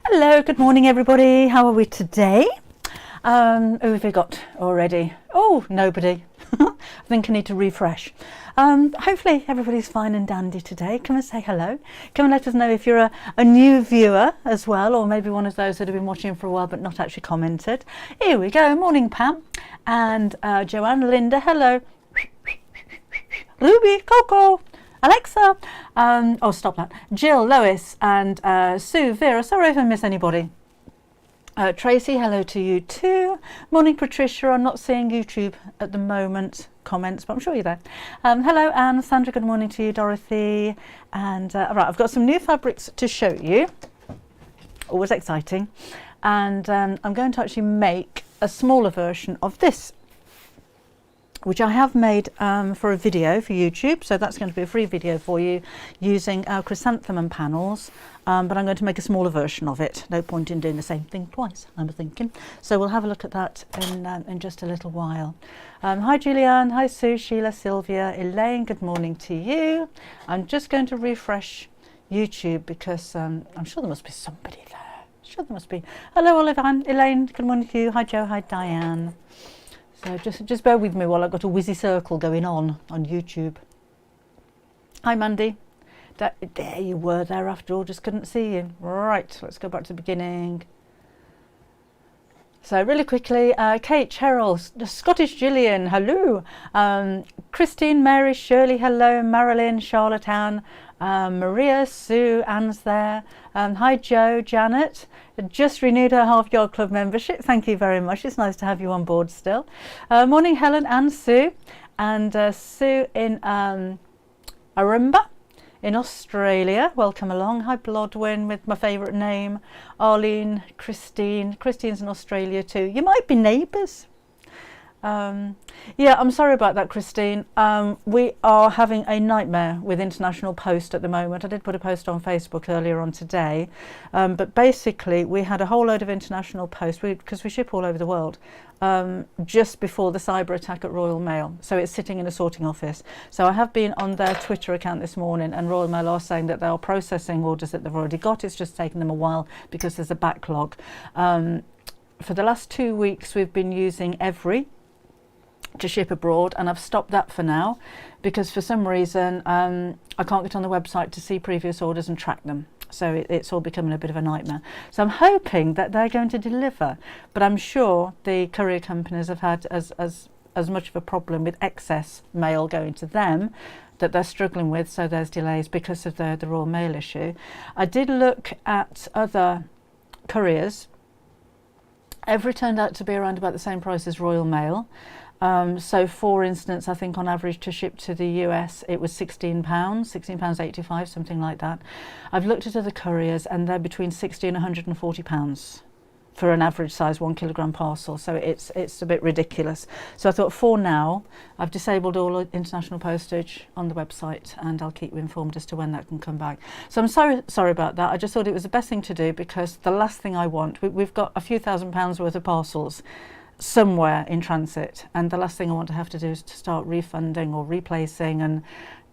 Hello, good morning everybody. How are we today? Who have we got already? Oh, nobody. I think I need to refresh. Hopefully everybody's fine and dandy today. Come and say hello. Come and let us know if you're a new viewer as well, or maybe one of those that have been watching for a while but not actually commented. Here we go. Morning, Pam. And Joanne, Linda, hello. Ruby, Coco, Alexa, oh stop that, Jill, Lois and Sue, Vera, sorry if I miss anybody. Tracy, hello to you too. Morning Patricia, I'm not seeing YouTube at the moment comments, but I'm sure you're there. Hello Anne, Sandra, good morning to you, Dorothy. And right, I've got some new fabrics to show you, always exciting. And I'm going to actually make a smaller version of this, which I have made for a video for YouTube, so that's going to be a free video for you using our Chrysanthemum panels, but I'm going to make a smaller version of it. No point in doing the same thing twice, I'm thinking. So we'll have a look at that in just a little while. Hi Julianne, hi Sue, Sheila, Sylvia, Elaine, good morning to you. I'm just going to refresh YouTube because I'm sure there must be somebody there. Sure there must be. Hello Oliver, Elaine, good morning to you. Hi Joe, hi Diane. So just bear with me while I've got a whizzy circle going on YouTube. Hi Mandy. There you were there after all, just couldn't see you. Right, let's go back to the beginning. So really quickly, Kate, Cheryl, Scottish Gillian, hello. Christine, Mary, Shirley, hello. Marilyn, Charlotte, Anne, Maria, Sue, Anne's there. Hi Joe, Janet. Just renewed her Half Yard Club membership. Thank you very much. It's nice to have you on board still. Morning Helen and Sue. And Sue in Arumba in Australia. Welcome along. Hi Blodwyn with my favourite name. Arlene, Christine. Christine's in Australia too. You might be neighbours. Yeah, I'm sorry about that, Christine. We are having a nightmare with international post at the moment. I did put a post on Facebook earlier on today, but basically we had a whole load of international post because we ship all over the world just before the cyber attack at Royal Mail. So it's sitting in a sorting office. So I have been on their Twitter account this morning, and Royal Mail are saying that they are processing orders that they've already got. It's just taken them a while because there's a backlog. For the last 2 weeks we've been using Every to ship abroad, and I've stopped that for now because for some reason I can't get on the website to see previous orders and track them, so it's all becoming a bit of a nightmare. So I'm hoping that they're going to deliver, but I'm sure the courier companies have had as much of a problem with excess mail going to them that they're struggling with, so there's delays because of the Royal Mail issue. I did look at other couriers. Every turned out to be around about the same price as Royal Mail. So for instance, I think on average to ship to the US it was £16.85, something like that. I've looked at other couriers and they're between £60 and £140 for an average size 1 kilogram parcel, so it's a bit ridiculous. So I thought for now I've disabled all international postage on the website, and I'll keep you informed as to when that can come back. So I'm sorry about that. I just thought it was the best thing to do because the last thing I want, we've got a few £1,000s worth of parcels somewhere in transit, and the last thing I want to have to do is to start refunding or replacing, and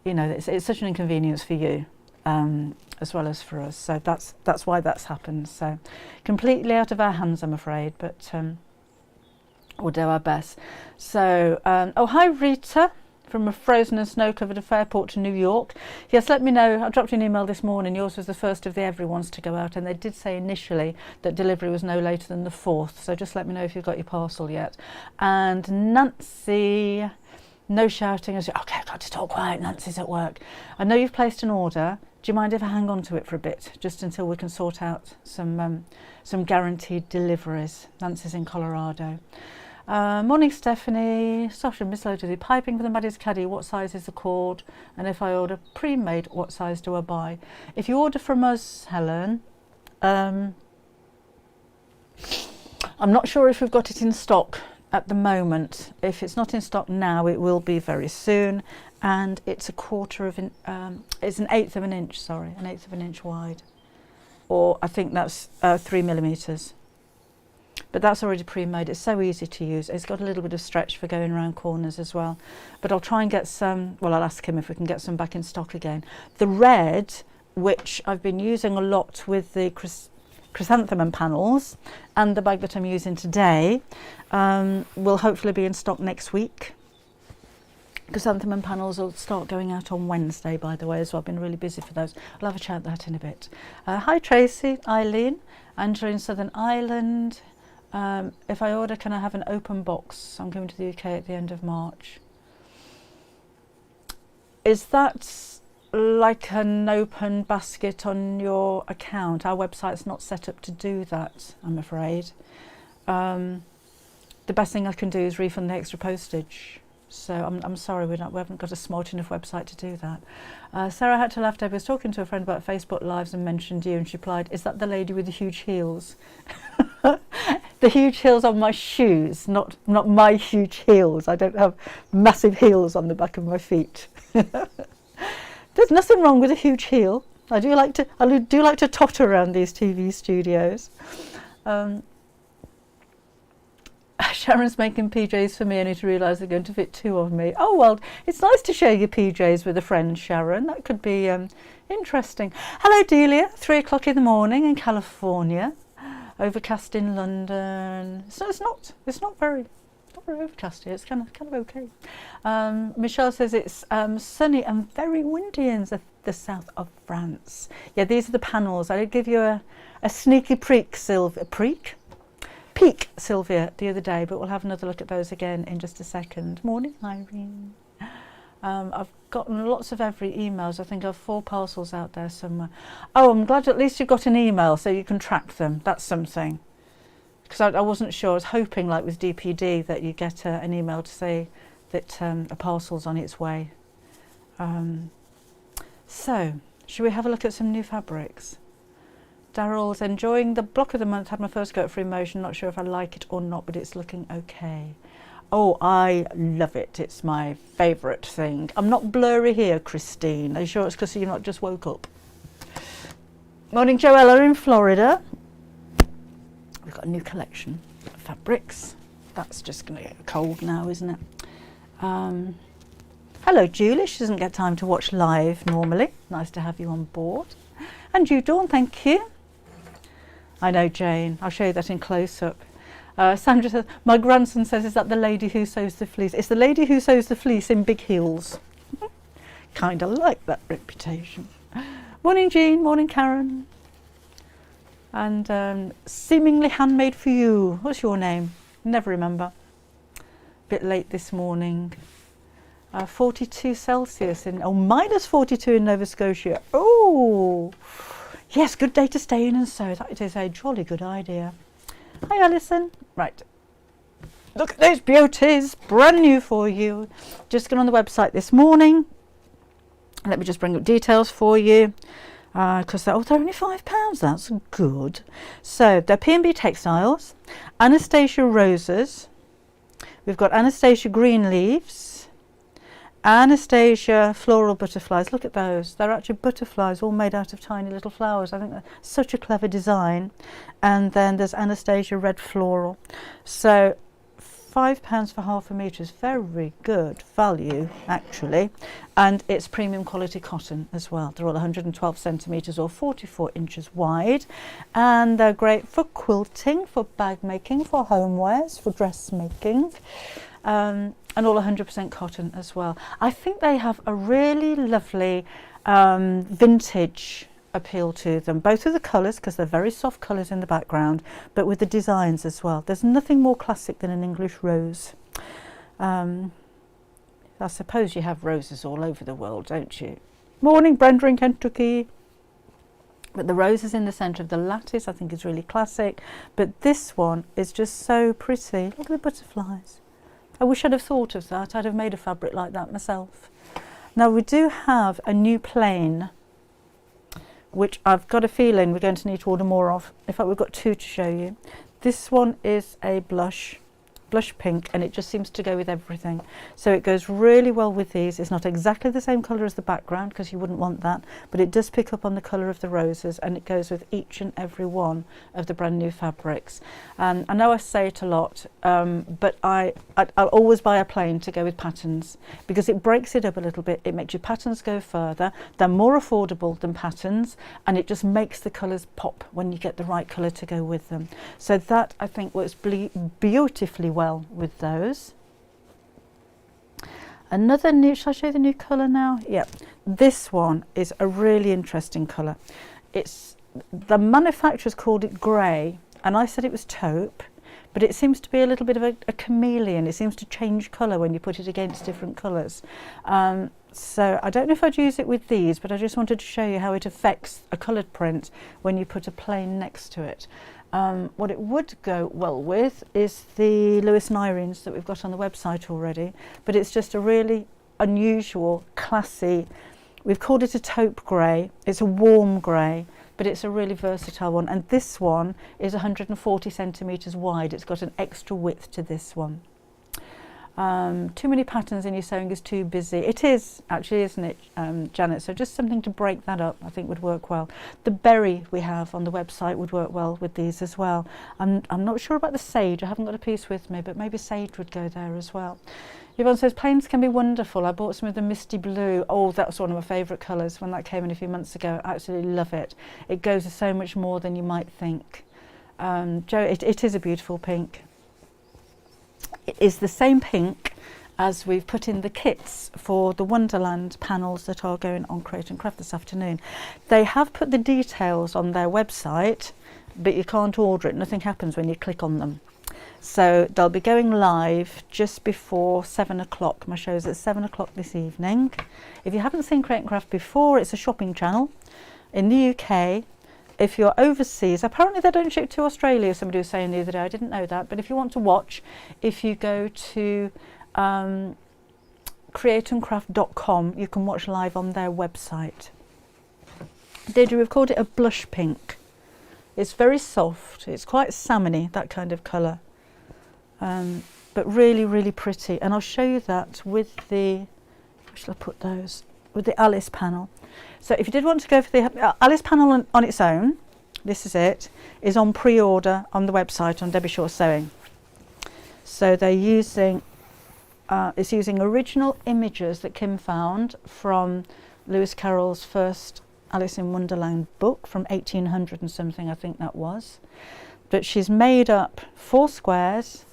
you know it's such an inconvenience for you as well as for us. So that's why that's happened. So completely out of our hands, I'm afraid, but we'll do our best. So oh hi Rita from a frozen and snow-covered Fairport to New York. Yes, let me know. I dropped you an email this morning. Yours was the first of the Every ones to go out, and they did say initially that delivery was no later than the 4th. So just let me know if you've got your parcel yet. And Nancy, no shouting. Okay, I've got to talk quiet. Nancy's at work. I know you've placed an order. Do you mind if I hang on to it for a bit, just until we can sort out some guaranteed deliveries? Nancy's in Colorado. Morning Stephanie, Sasha misloaded the piping for the Maddie's Caddy. What size is the cord? And if I order pre-made, what size do I buy? If you order from us, Helen, I'm not sure if we've got it in stock at the moment. If it's not in stock now, it will be very soon. And it's a quarter of it's an eighth of an inch, sorry, an eighth of an inch wide, or I think that's 3 millimeters. But that's already pre-made. It's so easy to use. It's got a little bit of stretch for going around corners as well. But I'll try and get some, well, I'll ask him if we can get some back in stock again. The red, which I've been using a lot with the chrysanthemum panels, and the bag that I'm using today will hopefully be in stock next week. Chrysanthemum panels will start going out on Wednesday, by the way, as well. I've been really busy for those. I'll have a chat about that in a bit. Hi Tracy, Eileen, Andrew in Southern Ireland. If I order, can I have an open box? I'm coming to the UK at the end of March. Is that like an open basket on your account? Our website's not set up to do that, I'm afraid. The best thing I can do is refund the extra postage. So I'm sorry, we haven't got a smart enough website to do that. Sarah had to laugh. I was talking to a friend about Facebook Lives and mentioned you, and she replied, "Is that the lady with the huge heels?" The huge heels on my shoes, not my huge heels. I don't have massive heels on the back of my feet. There's nothing wrong with a huge heel. I do like to totter around these TV studios. Sharon's making PJs for me, only to realise they're going to fit 2 of me. Oh well, it's nice to share your PJs with a friend, Sharon. That could be interesting. Hello Delia, 3 o'clock in the morning in California. Overcast in London. So it's not very overcast here. It's kind of okay. Michelle says it's sunny and very windy in the south of France. Yeah, these are the panels. I did give you a sneaky peek, Sylvia, the other day, but we'll have another look at those again in just a second. Morning, Irene. I've gotten lots of every emails. I think I have 4 parcels out there somewhere. Oh, I'm glad at least you've got an email so you can track them. That's something. Because I wasn't sure. I was hoping, like with DPD, that you get an email to say that a parcel's on its way. So, should we have a look at some new fabrics? Daryl's enjoying the block of the month. Had my first go at Free Motion. Not sure if I like it or not, but it's looking okay. Oh, I love it. It's my favourite thing. I'm not blurry here, Christine. Are you sure it's because you've not just woke up? Morning, Joella in Florida. We've got a new collection of fabrics. That's just going to get cold now, isn't it? Hello, Julie. She doesn't get time to watch live normally. Nice to have you on board. And you, Dawn, thank you. I know, Jane. I'll show you that in close-up. Sandra says, my grandson says, is that the lady who sews the fleece? It's the lady who sews the fleece in big heels. Kind of like that reputation. Morning, Jean. Morning, Karen. And seemingly handmade for you. What's your name? Never remember. Bit late this morning. 42 Celsius in, minus 42 in Nova Scotia. Oh, yes, good day to stay in and sew. That is a jolly good idea. Hi, Alison. Right. Look at those beauties, brand new for you. Just got on the website this morning. Let me just bring up details for you. Because they're only £5. That's good. So they're P&B Textiles, Anastasia Roses. We've got Anastasia Green Leaves, Anastasia Floral Butterflies. Look at those. They're actually butterflies all made out of tiny little flowers. I think that's such a clever design. And then there's Anastasia Red Floral. So £5 for half a metre is very good value, actually. And it's premium quality cotton as well. They're all 112 centimetres or 44 inches wide. And they're great for quilting, for bag making, for homewares, for dressmaking. And all 100% cotton as well. I think they have a really lovely vintage appeal to them, both with the colours, because they're very soft colours in the background, but with the designs as well. There's nothing more classic than an English rose. I suppose you have roses all over the world, don't you? Morning, Brenda in Kentucky. But the roses in the centre of the lattice I think is really classic, but this one is just so pretty. Look at the butterflies. I wish I'd have thought of that. I'd have made a fabric like that myself. Now we do have a new plain, which I've got a feeling we're going to need to order more of. In fact, we've got 2 to show you. This one is a blush, blush pink, and it just seems to go with everything. So it goes really well with these. It's not exactly the same colour as the background because you wouldn't want that, but it does pick up on the colour of the roses, and it goes with each and every one of the brand new fabrics. I know I say it a lot, but I'll always buy a plain to go with patterns because it breaks it up a little bit. It makes your patterns go further. They're more affordable than patterns, and it just makes the colours pop when you get the right colour to go with them. So that I think works beautifully well with those. Another new, shall I show you the new colour now? Yeah, this one is a really interesting colour. It's, the manufacturers called it grey, and I said it was taupe, but it seems to be a little bit of a chameleon. It seems to change colour when you put it against different colours. So I don't know if I'd use it with these, but I just wanted to show you how it affects a coloured print when you put a plain next to it. What it would go well with is the Lewis and Irene's that we've got on the website already, but it's just a really unusual, classy, we've called it a taupe grey. It's a warm grey, but it's a really versatile one, and this one is 140 centimetres wide. It's got an extra width to this one. Too many patterns in your sewing is too busy. It is actually, isn't it, Janet? So just something to break that up I think would work well. The berry we have on the website would work well with these as well. I'm not sure about the sage. I haven't got a piece with me, but maybe sage would go there as well. Yvonne says plains can be wonderful. I bought some of the misty blue. Oh, that was one of my favourite colours when that came in a few months ago. I absolutely love it. It goes with so much more than you might think. Jo, it is a beautiful pink. It is the same pink as we've put in the kits for the Wonderland panels that are going on Create and Craft this afternoon. They have put the details on their website, but you can't order it. Nothing happens when you click on them. So they'll be going live just before 7 o'clock. My show's at 7 o'clock this evening. If you haven't seen Create and Craft before, it's a shopping channel in the UK. If you're overseas, apparently they don't ship to Australia, somebody was saying the other day. I didn't know that, but if you want to watch, if you go to createandcraft.com, you can watch live on their website. Deirdre, we've called it a blush pink. It's very soft, it's quite salmony, that kind of colour, but really, really pretty. And I'll show you that with the, where shall I put those? With the Alice panel. So if you did want to go for the Alice panel on its own, this is it, is on pre-order on the website on Debbie Shaw Sewing. So they're using, it's using original images that Kim found from Lewis Carroll's first Alice in Wonderland book from 1800 and something, I think that was. But she's made up 4 squares,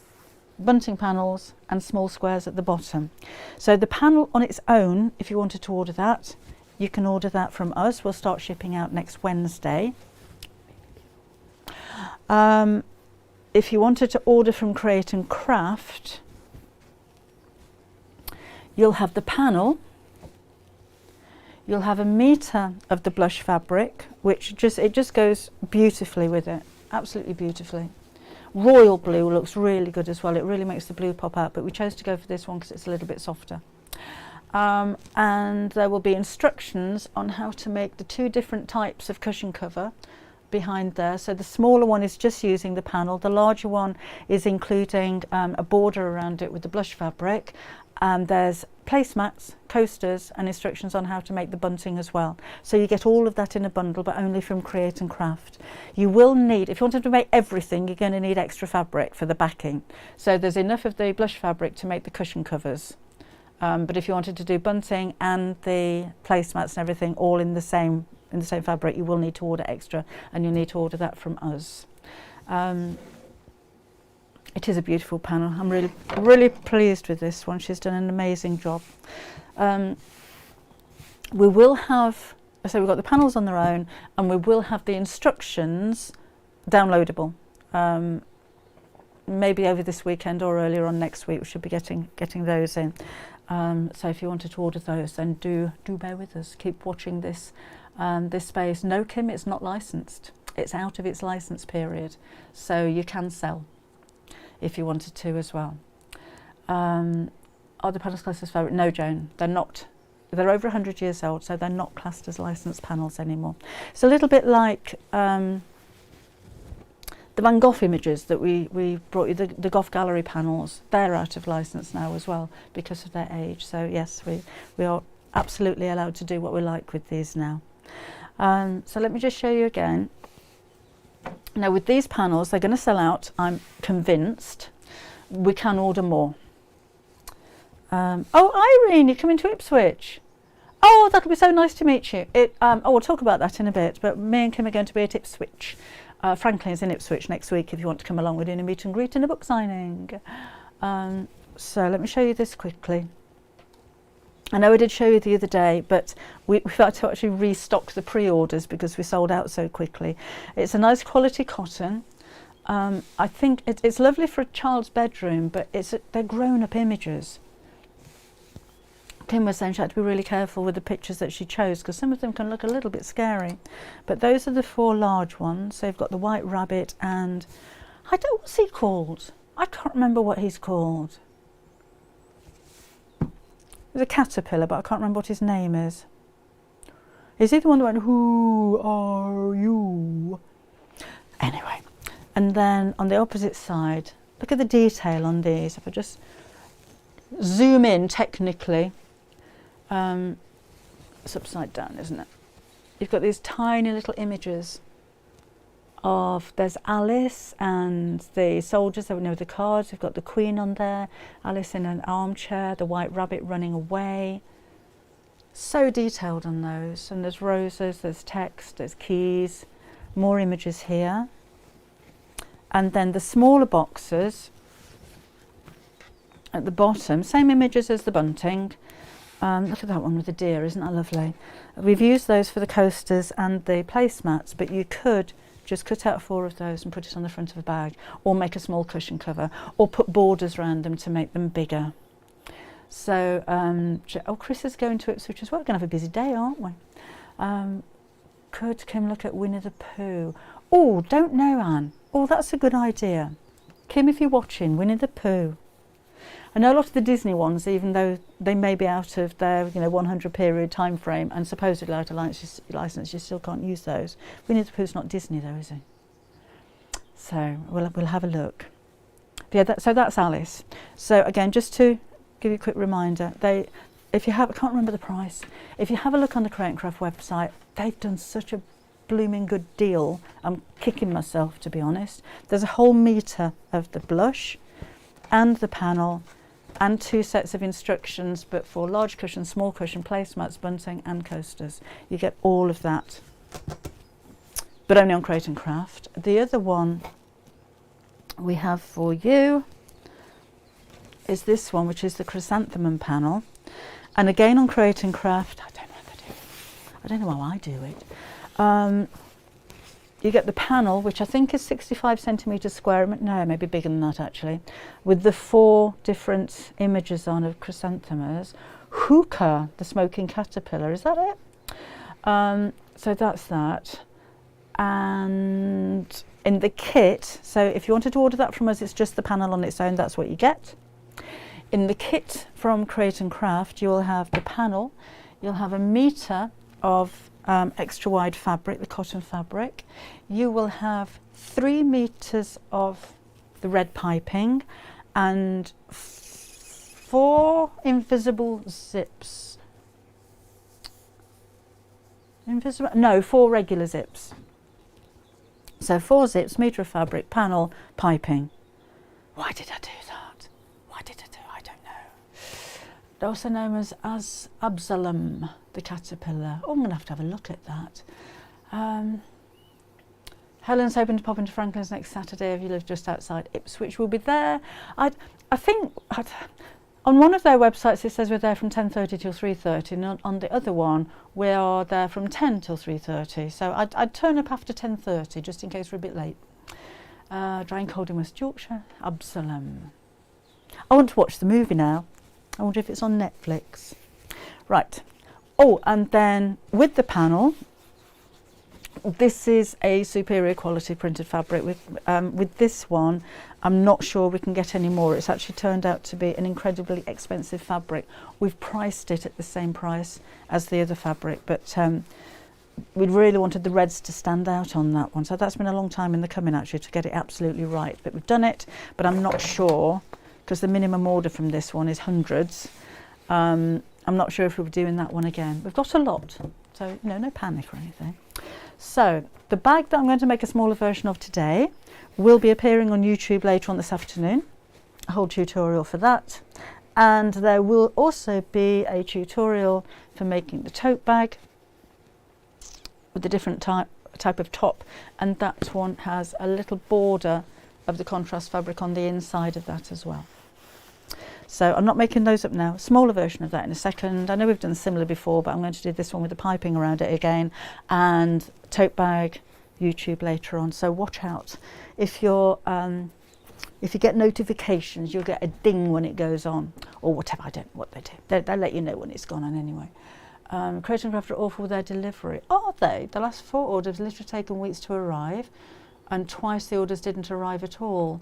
bunting panels and small squares at the bottom. So the panel on its own, if you wanted to order that, you can order that from us. We'll start shipping out next Wednesday. If you wanted to order from Create and Craft, you'll have the panel, you'll have a metre of the blush fabric, which just goes beautifully with it, absolutely beautifully. Royal blue looks really good as well. It really makes the blue pop out, but we chose to go for this one because it's a little bit softer. And there will be instructions on how to make the 2 different types of cushion cover behind there. So the smaller one is just using the panel. The larger one is including a border around it with the blush fabric. There's placemats, coasters and instructions on how to make the bunting as well. So you get all of that in a bundle, but only from Create and Craft. You will need, if you wanted to make everything, you're going to need extra fabric for the backing. So there's enough of the blush fabric to make the cushion covers. But if you wanted to do bunting and the placemats and everything all in the same fabric, you will need to order extra, and you'll need to order that from us. It is a beautiful panel. I'm really pleased with this one. She's done an amazing job. We will have, so we've got the panels on their own, and we will have the instructions downloadable. Maybe over this weekend or earlier on next week. We should be getting those in. So if you wanted to order those, then do bear with us. Keep watching this space. No, Kim, it's not licensed. It's out of its license period, so you can sell if you wanted to as well. Are the panels classed as fabric? No, Joan, they're not. They're over 100 years old, so they're not classed as licensed panels anymore. It's a little bit like the The Van Gogh images that we brought you, the Gough Gallery panels, they're out of licence now as well because of their age. So yes, we are absolutely allowed to do what we like with these now. So let me just show you again. Now with these panels, they're going to sell out, I'm convinced. We can order more. Oh, Irene, you're coming to Ipswich. Oh, that'll be so nice to meet you. We'll talk about that in a bit, but me and Kim are going to be at Ipswich. Franklin's in Ipswich next week if you want to come along. We're doing a meet and greet and a book signing. So let me show you this quickly. I know I did show you the other day, but we've had to actually restock the pre-orders because we sold out so quickly. It's a nice quality cotton. I think it's lovely for a child's bedroom, but they're grown-up images. Kim was saying she had to be really careful with the pictures that she chose because some of them can look a little bit scary. But those are the 4 large ones. So you've got the white rabbit and what's he called? I can't remember what he's called. There's a caterpillar, but I can't remember what his name is. Is he the one that went, "Who are you?" Anyway, and then on the opposite side, look at the detail on these. If I just zoom in technically, it's upside down, isn't it? You've got these tiny little images of, there's Alice and the soldiers that know the cards. We've got the Queen on there, Alice in an armchair, the white rabbit running away. So detailed on those. And there's roses, there's text, there's keys, more images here. And then the smaller boxes at the bottom, same images as the bunting. Look at that one with the deer, isn't that lovely? We've used those for the coasters and the placemats, but you could just cut out 4 of those and put it on the front of a bag, or make a small cushion cover, or put borders around them to make them bigger. So, Chris is going to Ipswich as well. We're going to have a busy day, aren't we? Could Kim look at Winnie the Pooh? Oh, don't know, Anne. Oh, that's a good idea. Kim, if you're watching, Winnie the Pooh. I know a lot of the Disney ones, even though they may be out of their 100 period time frame and supposedly out of license, you still can't use those. Winnie the Pooh's not Disney though, is he? So we'll have a look. But yeah, so that's Alice. So again, just to give you a quick reminder, I can't remember the price. If you have a look on the Create and Craft website, they've done such a blooming good deal. I'm kicking myself, to be honest. There's a whole metre of the blush and the panel, and 2 sets of instructions, but for large cushion, small cushion, placemats, bunting and coasters. You get all of that, but only on Create and Craft. The other one we have for you is this one, which is the Chrysanthemum panel. And again on Create and Craft, I don't know how I do it. You get the panel, which I think is 65 centimetres square, no, maybe bigger than that actually, with the 4 different images on of chrysanthemums. Hookah, the smoking caterpillar, is that it? So that's that. And in the kit, so if you wanted to order that from us, it's just the panel on its own, that's what you get. In the kit from Create and Craft, you will have the panel, you'll have a metre of extra wide fabric, the cotton fabric. You will have 3 meters of the red piping and 4 invisible zips. 4 regular zips. So 4 zips, meter of fabric, panel, piping. Why did I do that? I don't know. Also known as Absalom, the caterpillar. Oh, I'm going to have a look at that. Helen's hoping to pop into Franklin's next Saturday if you live just outside Ipswich. We'll be there. I think on one of their websites it says we're there from 10:30 till 3:30, and on the other one we are there from 10 till 3:30. So I'd turn up after 10:30 just in case we're a bit late. Dry and cold in West Yorkshire. Absalom. I want to watch the movie now. I wonder if it's on Netflix. Right. Oh, and then with the panel, this is a superior quality printed fabric. With this one, I'm not sure we can get any more. It's actually turned out to be an incredibly expensive fabric. We've priced it at the same price as the other fabric, but we really wanted the reds to stand out on that one. So that's been a long time in the coming actually to get it absolutely right. But we've done it, but I'm not sure, because the minimum order from this one is hundreds. I'm not sure if we'll be doing that one again. We've got a lot, so no panic or anything. So the bag that I'm going to make a smaller version of today will be appearing on YouTube later on this afternoon. A whole tutorial for that. And there will also be a tutorial for making the tote bag with a different type of top, and that one has a little border of the contrast fabric on the inside of that as well. So I'm not making those up now. A smaller version of that in a second. I know we've done similar before, but I'm going to do this one with the piping around it again, and tote bag YouTube later on. So watch out. If you get notifications, you'll get a ding when it goes on, or whatever. I don't know what they do. They'll let you know when it's gone on anyway. Creative Craft are awful with their delivery. Are they? The last 4 orders literally taken weeks to arrive, and twice the orders didn't arrive at all.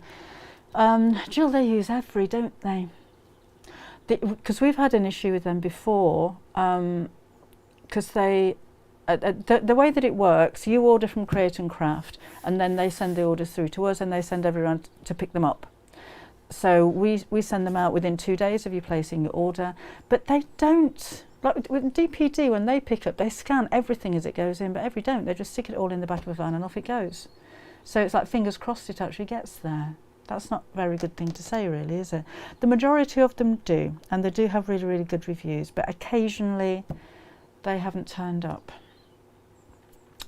Jill, they use every, don't they? Because we've had an issue with them before, because they, the way that it works, you order from Create and Craft, and then they send the orders through to us, and they send everyone to pick them up. So we send them out within 2 days of you placing your order, but they don't. Like with DPD, when they pick up, they scan everything as it goes in, but every don't. They just stick it all in the back of a van and off it goes. So it's like fingers crossed it actually gets there. That's not a very good thing to say, really, is it? The majority of them do, and they do have really, really good reviews, but occasionally they haven't turned up.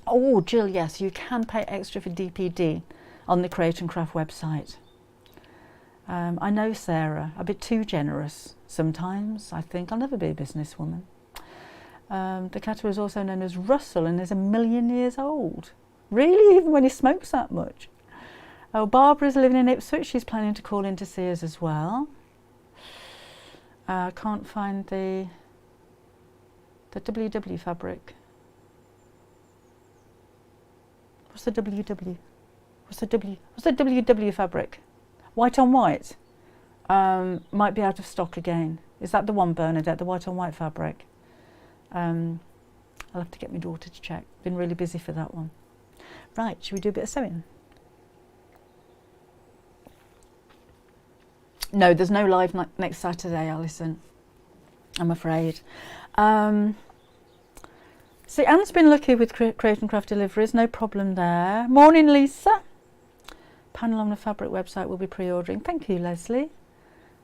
Oh, Jill, yes, you can pay extra for DPD on the Create and Craft website. I know Sarah, a bit too generous sometimes, I think. I'll never be a businesswoman. The caterpillar is also known as Russell and is 1,000,000 years old. Really? Even when he smokes that much? Oh, Barbara's living in Ipswich. She's planning to call in to see us as well. I can't find the WW fabric. What's the WW? What's the WW fabric? White on white. Might be out of stock again. Is that the one, Bernadette, the white on white fabric? I'll have to get my daughter to check. Been really busy for that one. Right, should we do a bit of sewing? No, there's no live next Saturday, Alison, I'm afraid. See, Anne's been lucky with Create and Craft deliveries, no problem there. Morning, Lisa. Panel on the fabric website will be pre-ordering. Thank you, Leslie.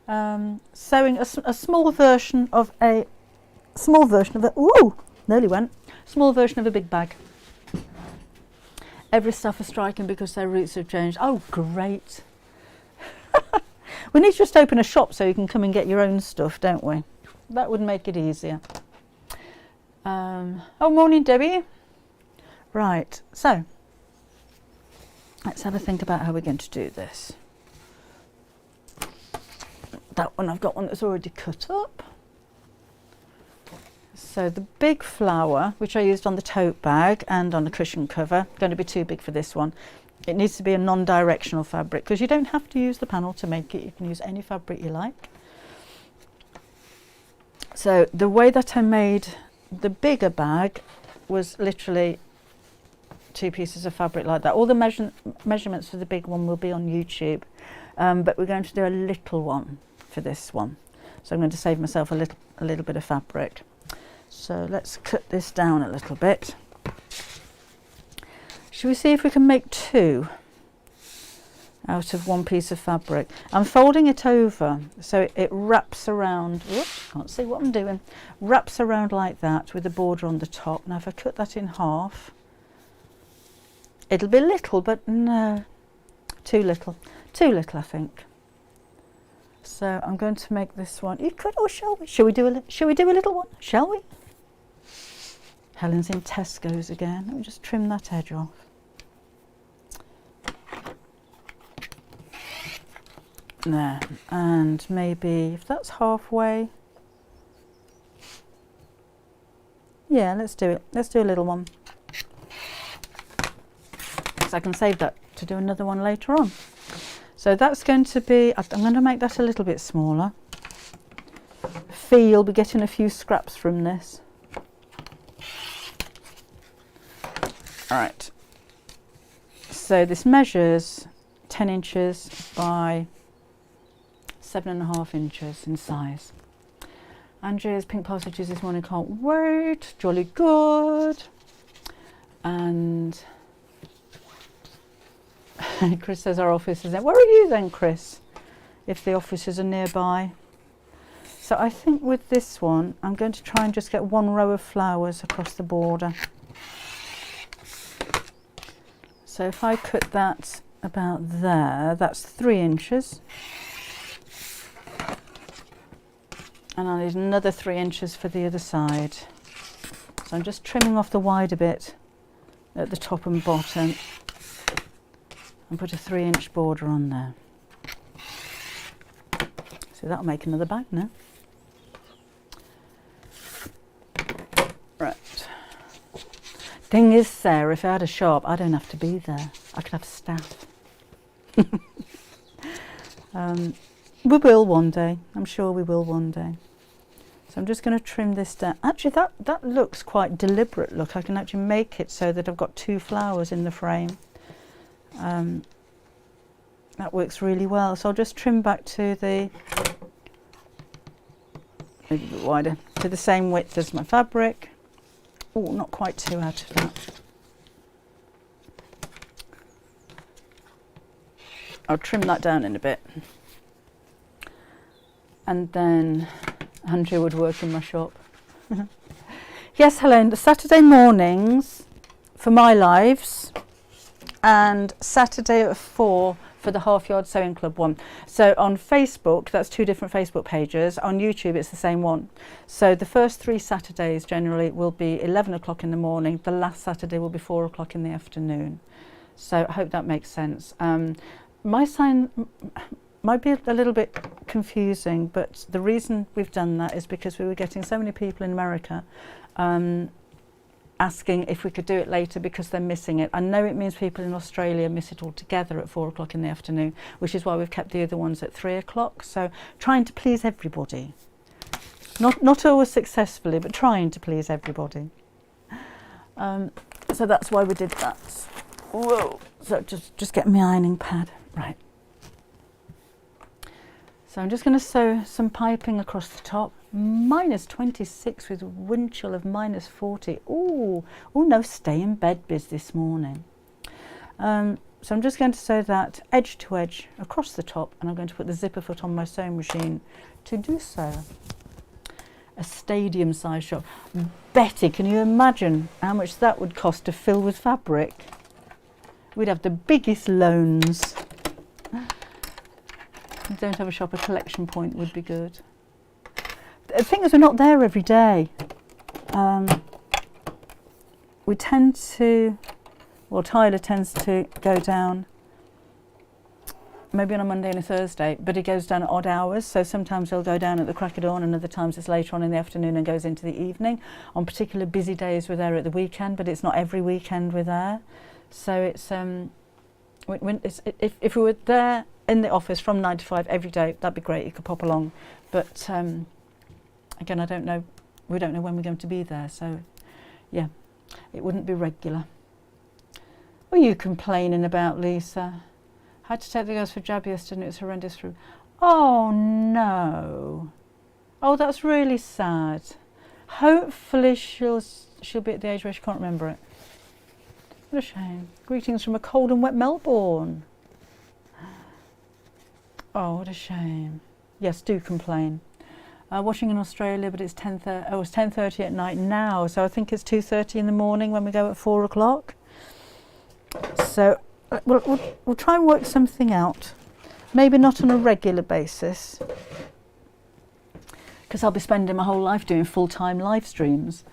Sewing a small version of a ooh, nearly went. Small version of a big bag. Every staff are striking because their routes have changed. Oh, great. We need to just open a shop so you can come and get your own stuff, don't we? That would make it easier. Oh, morning, Debbie. Right, so let's have a think about how we're going to do this. That one, I've got one that's already cut up. So the big flower, which I used on the tote bag and on the cushion cover, going to be too big for this one. It needs to be a non-directional fabric, because you don't have to use the panel to make it. You can use any fabric you like. So the way that I made the bigger bag was literally 2 pieces of fabric like that. All the measurements for the big one will be on YouTube, but we're going to do a little one for this one. So I'm going to save myself a little bit of fabric. So let's cut this down a little bit. Should we see if we can make 2 out of 1 piece of fabric? I'm folding it over so it wraps around. Oops, can't see what I'm doing. Wraps around like that with a border on the top. Now if I cut that in half, it'll be little, but no, too little. Too little, I think. So I'm going to make this one. You could, or shall we? Shall we do a little one? Shall we? Helen's in Tesco's again. Let me just trim that edge off. There, and maybe if that's halfway, yeah, let's do it. Let's do a little one, so I can save that to do another one later on. So that's going to be, I'm going to make that a little bit smaller. You'll be getting a few scraps from this. All right. So this measures 10 inches by 7.5 inches in size. Andrea's pink parcelages this morning, can't wait, jolly good. And Chris says our office is there. Where are you then, Chris, if the offices are nearby? So I think with this one, I'm going to try and just get one row of flowers across the border. So if I cut that about there, that's 3 inches. And I need another 3 inches for the other side. So I'm just trimming off the wider bit at the top and bottom and put a 3-inch border on there. So that'll make another bag now. Right. Thing is, Sarah, if I had a shop, I don't have to be there. I could have staff. We will one day. I'm sure we will one day. So I'm just going to trim this down. Actually, that looks quite deliberate. Look, I can actually make it so that I've got 2 flowers in the frame. That works really well. So I'll just trim back to the, maybe a bit wider, to the same width as my fabric. Oh, not quite 2 out of that. I'll trim that down in a bit. And then Andrea would work in my shop. Yes, Helen, the Saturday mornings for my lives and Saturday at 4 for the Half Yard Sewing Club one. So on Facebook, that's 2 different Facebook pages. On YouTube, it's the same one. So the first 3 Saturdays generally will be 11 o'clock in the morning. The last Saturday will be 4 o'clock in the afternoon. So I hope that makes sense. My sign might be a little bit confusing, but the reason we've done that is because we were getting so many people in America asking if we could do it later because they're missing it. I know it means people in Australia miss it altogether at 4 o'clock in the afternoon, which is why we've kept the other ones at 3 o'clock. So trying to please everybody. Not always successfully, but trying to please everybody. So that's why we did that. Whoa! So just get my ironing pad. Right. So I'm just going to sew some piping across the top. -26 with a wind chill of -40. Oh no, stay in bed biz this morning. So I'm just going to sew that edge to edge across the top, and I'm going to put the zipper foot on my sewing machine to do so. A stadium size shop. Betty, can you imagine how much that would cost to fill with fabric? We'd have the biggest loans. If we don't have a shop, a collection point would be good. The thing is, we're not there every day. We tend to, well, Tyler tends to go down maybe on a Monday and a Thursday, but he goes down at odd hours. So sometimes he'll go down at the crack of dawn, and other times it's later on in the afternoon and goes into the evening. On particular busy days, we're there at the weekend, but it's not every weekend we're there. So it's, if we were there in the office from 9 to 5 every day, that'd be great. You could pop along. But again, I don't know. We don't know when we're going to be there. So yeah, it wouldn't be regular. What are you complaining about, Lisa? Had to take the girls for jab yesterday and it was horrendous. Oh no. Oh, that's really sad. Hopefully she'll be at the age where she can't remember it. What a shame. Greetings from a cold and wet Melbourne. Oh, what a shame. Yes, do complain. Watching in Australia, but it's 10:30. Oh, it's 10:30 at night now, so I think it's 2:30 in the morning when we go at 4 o'clock. So we'll try and work something out. Maybe not on a regular basis, because I'll be spending my whole life doing full-time live streams.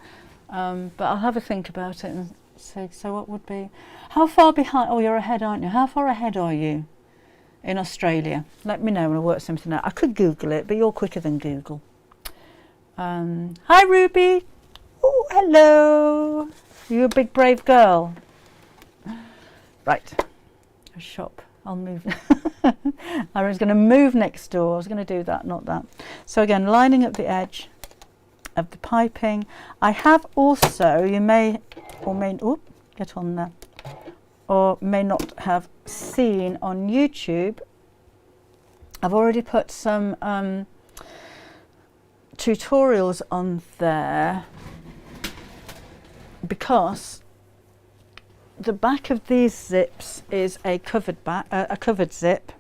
But I'll have a think about it and see. So what would be? How far behind? Oh, you're ahead, aren't you? How far ahead are you in Australia? Let me know and I'll work something out. I could Google it, but you're quicker than Google. Hi, Ruby. Oh, hello. You a big brave girl. Right. A shop. I'll move. I was going to move next door. I was going to do that, not that. So again, lining up the edge of the piping. I have also, you may or may, get on there, or may not have seen on YouTube, I've already put some tutorials on there, because the back of these zips is a covered zip,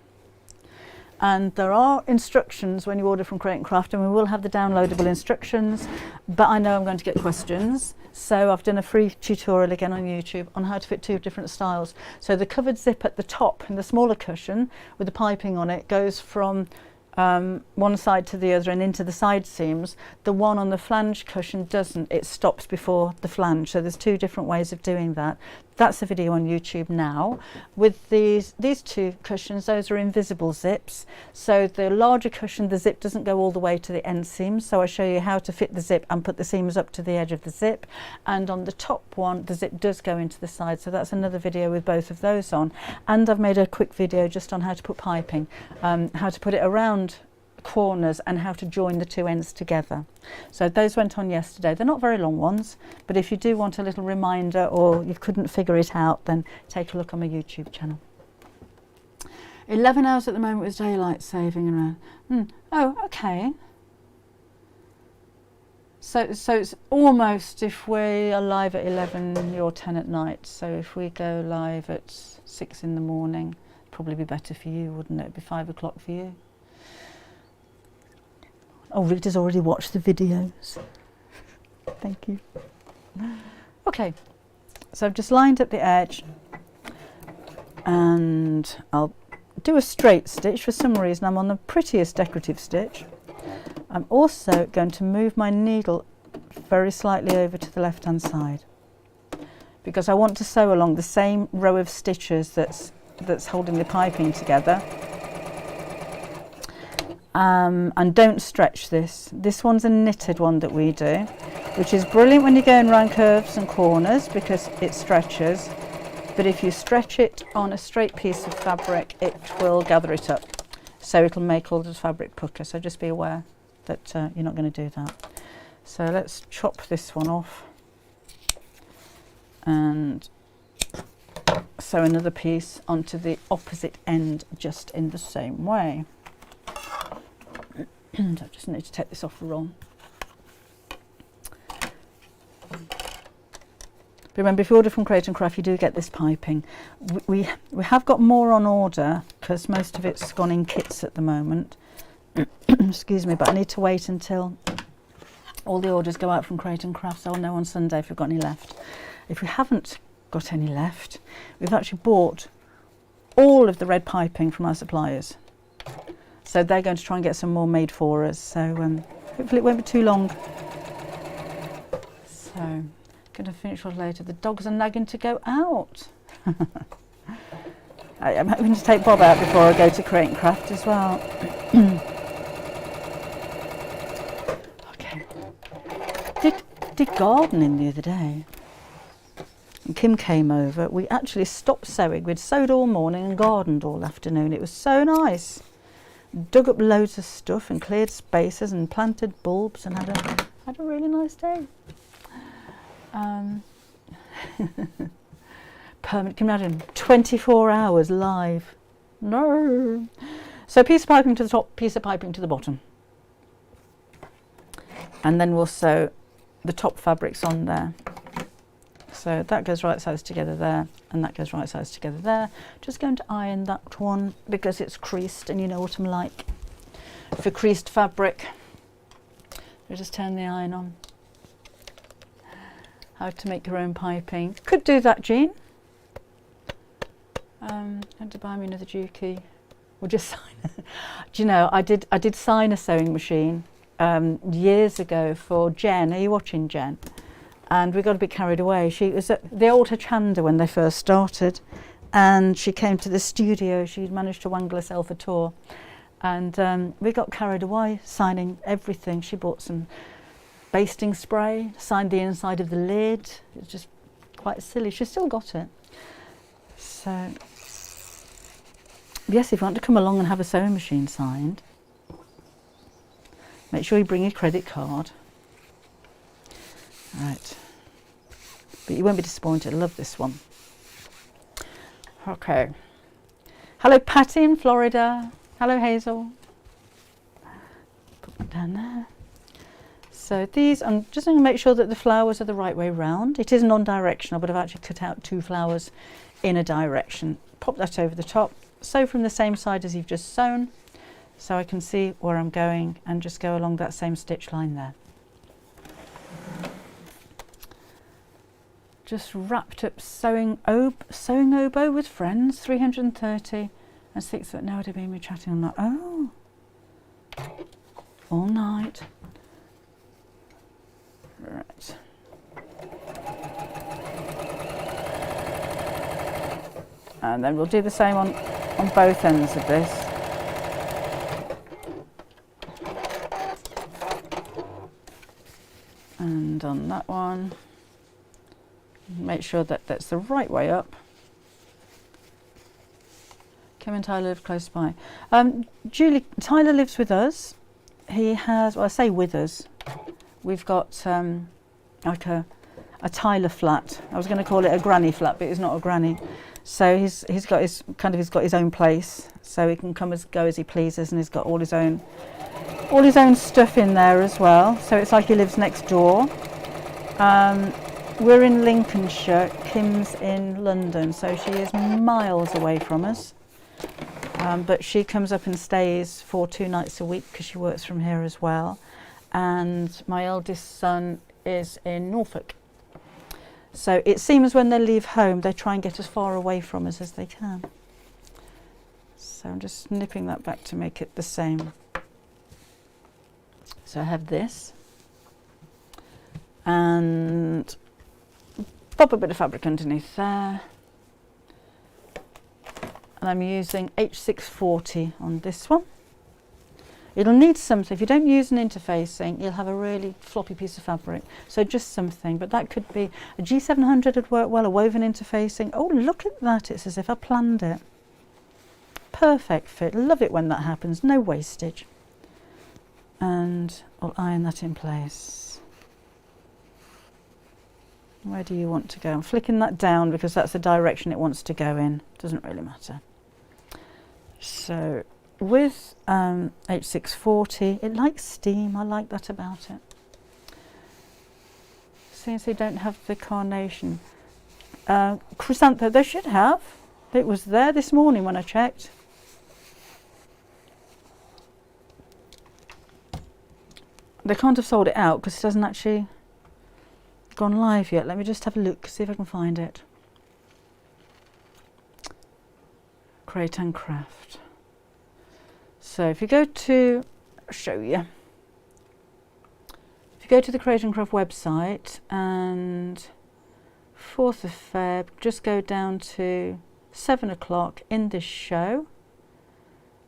and there are instructions when you order from Create and Craft, and we will have the downloadable instructions, but I know I'm going to get questions, so I've done a free tutorial again on YouTube on how to fit 2 different styles. So the covered zip at the top in the smaller cushion with the piping on it goes from one side to the other and into the side seams. The one on the flange cushion doesn't, it stops before the flange. So there's 2 different ways of doing that. That's a video on YouTube now. With these 2 cushions, those are invisible zips. So the larger cushion, the zip doesn't go all the way to the end seams. So I show you how to fit the zip and put the seams up to the edge of the zip. And on the top one, the zip does go into the side. So that's another video with both of those on. And I've made a quick video just on how to put piping, how to put it around corners and how to join the 2 ends together. So those went on yesterday. They're not very long ones, but if you do want a little reminder or you couldn't figure it out, then take a look on my YouTube channel. 11 hours at the moment with daylight saving around. Oh, okay. So it's almost, if we are live at 11, you're 10 at night. So if we go live at 6 in the morning, probably be better for you, wouldn't it? It'd be 5 o'clock for you. Oh, Rita's already watched the videos. Thank you. Okay, so I've just lined up the edge, and I'll do a straight stitch. For some reason I'm on the prettiest decorative stitch. I'm also going to move my needle very slightly over to the left hand side, because I want to sew along the same row of stitches that's holding the piping together. And don't stretch this. This one's a knitted one that we do, which is brilliant when you're going around curves and corners because it stretches. But if you stretch it on a straight piece of fabric, it will gather it up. So it'll make all the fabric pucker. So just be aware that you're not going to do that. So let's chop this one off and sew another piece onto the opposite end just in the same way. So I just need to take this off the roll. But remember, if you order from Create and Craft, you do get this piping. We have got more on order because most of it's gone in kits at the moment. Excuse me, but I need to wait until all the orders go out from Create and Craft, so I'll know on Sunday if we've got any left. If we haven't got any left, we've actually bought all of the red piping from our suppliers. So they're going to try and get some more made for us. So hopefully it won't be too long. So I'm going to finish off later. The dogs are nagging to go out. I'm hoping to take Bob out before I go to Create and Craft as well. Okay. Did gardening the other day. And Kim came over. We actually stopped sewing. We'd sewed all morning and gardened all afternoon. It was so nice. Dug up loads of stuff and cleared spaces and planted bulbs and had a really nice day. Permanent, can you imagine? 24 hours live. No. So piece of piping to the top, piece of piping to the bottom. And then we'll sew the top fabrics on there. So that goes right sides together there, and that goes right sides together there. Just going to iron that one because it's creased, and you know what I'm like for creased fabric. You just turn the iron on. How to make your own piping. Could do that, Jean. Had to buy me another Dukey. Or just sign it. Do you know, I did sign a sewing machine years ago for Jen. Are you watching, Jen? And we got a bit carried away. She was at the old Hachanda when they first started, and she came to the studio. She'd managed to wangle herself a tour, and we got carried away signing everything. She bought some basting spray, signed the inside of the lid. It's just quite silly. She's still got it. So yes, if you want to come along and have a sewing machine signed, make sure you bring your credit card. Right. but you won't be disappointed. I love this one. Okay. Hello, Patty in Florida. Hello, Hazel. Put that down there. So these, I'm just going to make sure that the flowers are the right way round. It is non-directional, but I've actually cut out 2 flowers in a direction. Pop that over the top. Sew from the same side as you've just sewn, so I can see where I'm going, and just go along that same stitch line there. Just wrapped up sewing oboe with friends, 330 and 6 foot. Now would have been me chatting on that. Oh, all night. Right. And then we'll do the same on both ends of this. And on that one, make sure that that's the right way up. Kim and Tyler live close by. Tyler lives with us. He has, well, I say with us. We've got like a Tyler flat. I was going to call it a granny flat, but it's not a granny. So he's got his own place, so he can come go as he pleases, and he's got all his own stuff in there as well. So it's like he lives next door. We're in Lincolnshire. Kim's in London, so she is miles away from us. But she comes up and stays for 2 nights a week because she works from here as well. And my eldest son is in Norfolk. So it seems when they leave home, they try and get as far away from us as they can. So I'm just snipping that back to make it the same. So I have this. And pop a bit of fabric underneath there. And I'm using H640 on this one. It'll need something. If you don't use an interfacing, you'll have a really floppy piece of fabric. So just something, but that could be a G700 would work well, a woven interfacing. Oh, look at that. It's as if I planned it. Perfect fit. Love it when that happens. No wastage. And I'll iron that in place. Where do you want to go? I'm flicking that down because that's the direction it wants to go in. Doesn't really matter. So with H640, it likes steam. I like that about it. Since they don't have the carnation. Chrysanthemum, they should have. It was there this morning when I checked. They can't have sold it out because it hasn't actually gone live yet. Let me just have a look, see if I can find it. Create and Craft. So if you go to, I'll show you. If you go to the Create and Craft website and 4th of Feb, just go down to 7 o'clock in this show.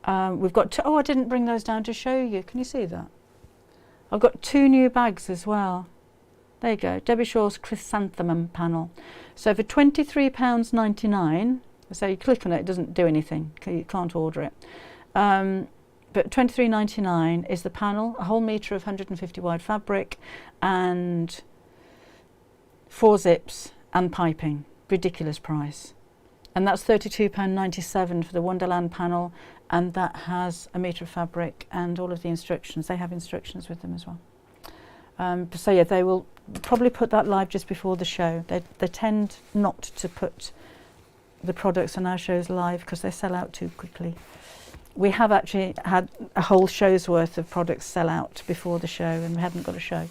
We've got I didn't bring those down to show you. Can you see that? I've got 2 new bags as well. There you go, Debbie Shaw's Chrysanthemum panel. So for £23.99, so you click on it, it doesn't do anything, you can't order it. But £23.99 is the panel, a whole metre of 150 wide fabric and 4 zips and piping. Ridiculous price. And that's £32.97 for the Wonderland panel, and that has a metre of fabric and all of the instructions. They have instructions with them as well. So yeah, they will probably put that live just before the show. They tend not to put the products on our shows live because they sell out too quickly. We have actually had a whole show's worth of products sell out before the show, and we haven't got a show.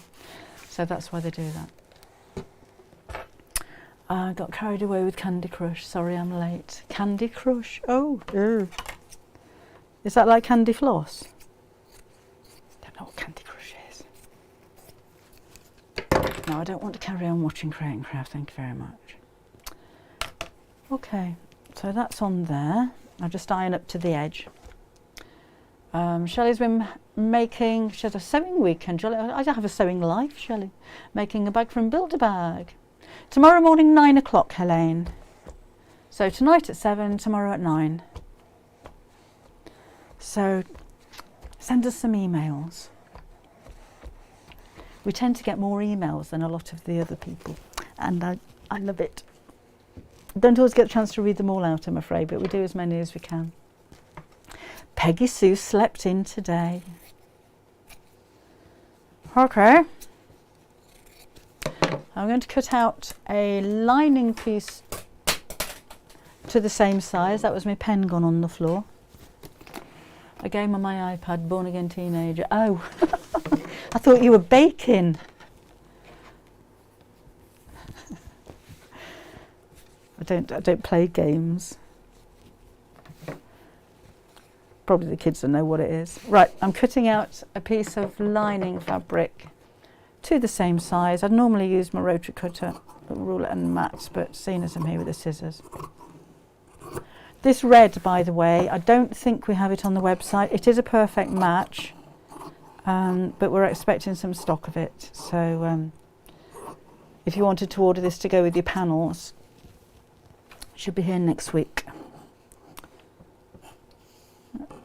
So that's why they do that. I got carried away with Candy Crush. Sorry, I'm late. Candy Crush. Oh, ew. Is that like Candy Floss? Don't know what Candy Crush is. No, I don't want to carry on watching Create and Craft. Thank you very much. Okay, so that's on there. I'll just iron up to the edge. Shelley's been making, she has a sewing weekend. I have a sewing life, Shelley. Making a bag from Build-A-Bag. Tomorrow morning, 9 o'clock, Helene. So tonight at 7, tomorrow at 9. So send us some emails. We tend to get more emails than a lot of the other people. And I love it. Don't always get a chance to read them all out, I'm afraid, but we do as many as we can. Peggy Sue slept in today. Okay. I'm going to cut out a lining piece to the same size. That was my pen gone on the floor. A game on my iPad, Born Again Teenager. Oh, I thought you were baking. I don't play games. Probably the kids don't know what it is. Right, I'm cutting out a piece of lining fabric to the same size. I'd normally use my rotary cutter, ruler and mat, but seeing as I'm here with the scissors. This red, by the way, I don't think we have it on the website. It is a perfect match, but we're expecting some stock of it. So if you wanted to order this to go with your panels, it should be here next week.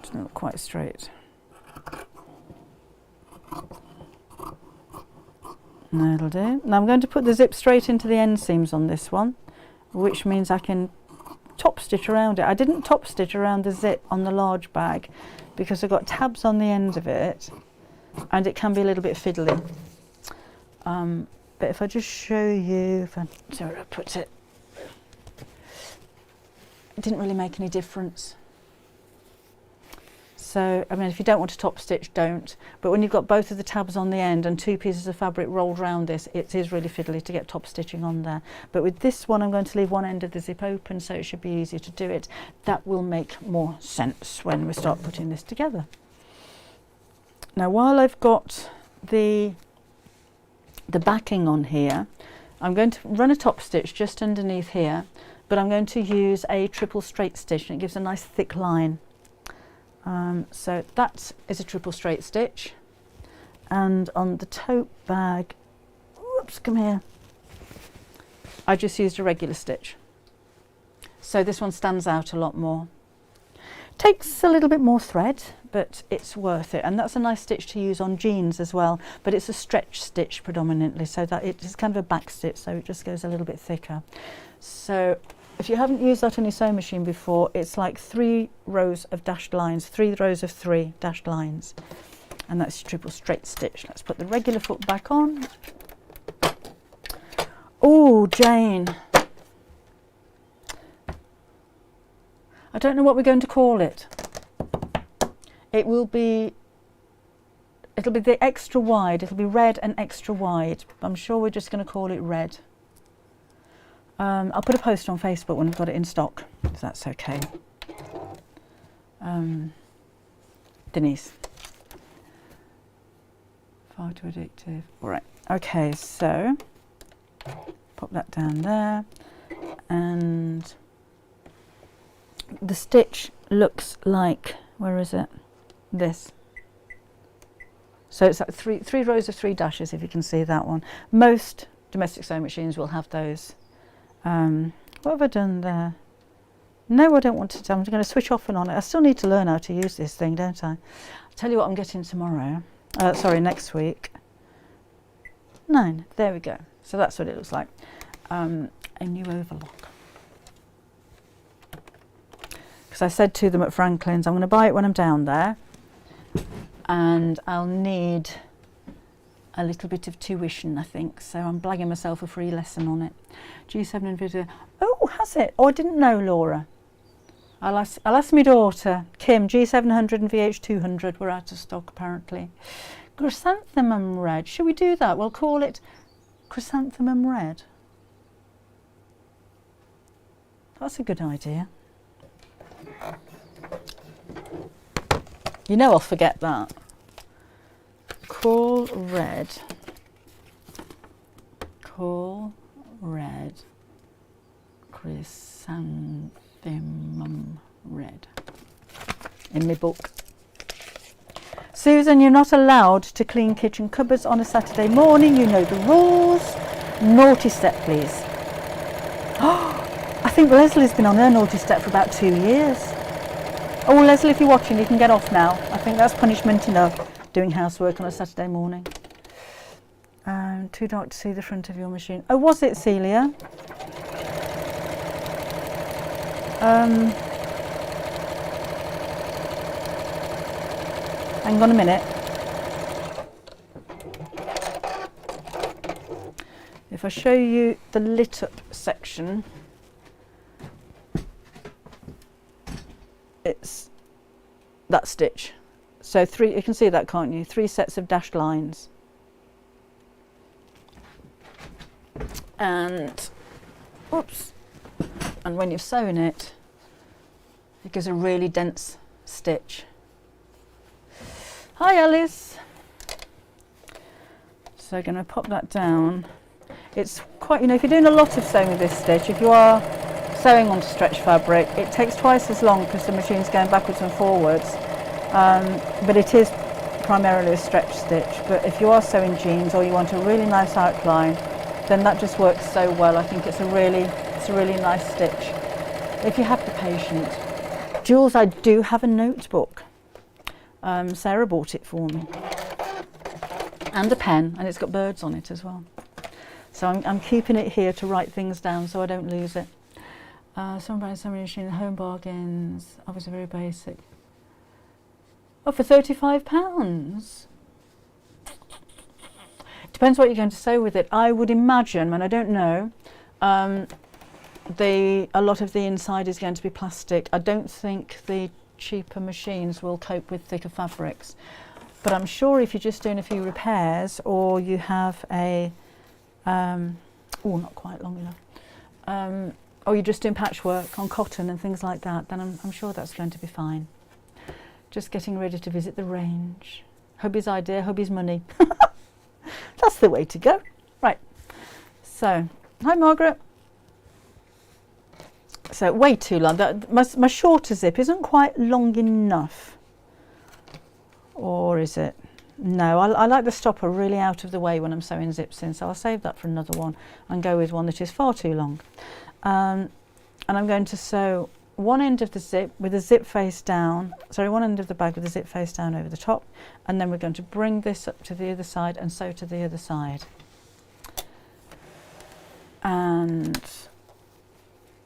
It's not quite straight. That'll do. Now I'm going to put the zip straight into the end seams on this one, which means I can top stitch around it. I didn't top stitch around the zip on the large bag because I've got tabs on the end of it and it can be a little bit fiddly. But if I just show you, if I see where I put it, it didn't really make any difference. So, I mean, if you don't want to top stitch, don't. But when you've got both of the tabs on the end and two pieces of fabric rolled around this, it is really fiddly to get top stitching on there. But with this one, I'm going to leave one end of the zip open, so it should be easier to do it. That will make more sense when we start putting this together. Now, while I've got the backing on here, I'm going to run a top stitch just underneath here, but I'm going to use a triple straight stitch, and it gives a nice thick line. So that is a triple straight stitch, and on the tote bag, whoops, come here, I just used a regular stitch. So this one stands out a lot more. Takes a little bit more thread, but it's worth it, and that's a nice stitch to use on jeans as well, but it's a stretch stitch predominantly, so that it's kind of a back stitch, so it just goes a little bit thicker. So if you haven't used that on your sewing machine before, it's like 3 rows of dashed lines, 3 rows of 3 dashed lines, and that's triple straight stitch. Let's put the regular foot back on. Oh, Jane, I don't know what we're going to call it. It'll be the extra wide. It'll be red and extra wide. I'm sure we're just going to call it red. I'll put a post on Facebook when I've got it in stock, if that's okay. Denise. Far too addictive. All right. Okay, so pop that down there, and the stitch looks like, where is it? This. So it's like three rows of 3 dashes, if you can see that one. Most domestic sewing machines will have those. What have I done there? No, I don't want to. I'm going to switch off and on it. I still need to learn how to use this thing, don't I? I'll tell you what I'm getting tomorrow. Sorry, next week. 9. There we go. So that's what it looks like. A new overlock. Because I said to them at Franklin's, I'm going to buy it when I'm down there, and I'll need a little bit of tuition, I think, so I'm blagging myself a free lesson on it. G7 and video. Oh, has it? Oh, I didn't know, Laura. I'll ask my daughter, Kim. G700 and VH200 were out of stock, apparently. Chrysanthemum red. Should we do that? We'll call it Chrysanthemum red. That's a good idea. You know I'll forget that. Cool red. Cool red. Chrysanthemum red. In my book. Susan, you're not allowed to clean kitchen cupboards on a Saturday morning. You know the rules. Naughty step, please. Oh, I think Leslie's been on her naughty step for about 2 years. Oh, Leslie, if you're watching, you can get off now. I think that's punishment enough, doing housework on a Saturday morning. Too dark to see the front of your machine. Oh, was it, Celia? Hang on a minute. If I show you the lit up section, it's that stitch. So three, you can see that, can't you? 3 sets of dashed lines. And, oops, and when you've sewn it, it gives a really dense stitch. Hi Alice. So I'm going to pop that down. It's quite, you know, if you're doing a lot of sewing with this stitch, if you are sewing onto stretch fabric, it takes twice as long because the machine's going backwards and forwards. But it is primarily a stretch stitch. But if you are sewing jeans or you want a really nice outline, then that just works so well. I think it's a really nice stitch if you have the patience. Jules, I do have a notebook. Sarah bought it for me, and a pen, and it's got birds on it as well. So I'm keeping it here to write things down so I don't lose it. Someone buying sewing machine, home bargains, obviously very basic. Oh, for £35. Depends what you're going to sew with it. I would imagine, and I don't know, a lot of the inside is going to be plastic. I don't think the cheaper machines will cope with thicker fabrics. But I'm sure if you're just doing a few repairs, or you have a, oh, not quite long enough, or you're just doing patchwork on cotton and things like that, then I'm sure that's going to be fine. Just getting ready to visit the range. Hubby's idea, hubby's money. That's the way to go. Right. So, hi Margaret. So, way too long. My shorter zip isn't quite long enough. Or is it? No, I like the stopper really out of the way when I'm sewing zips in, so I'll save that for another one and go with one that is far too long. And I'm going to sew one end of the zip with the zip face down, sorry, one end of the bag with the zip face down over the top, and then we're going to bring this up to the other side and sew to the other side. And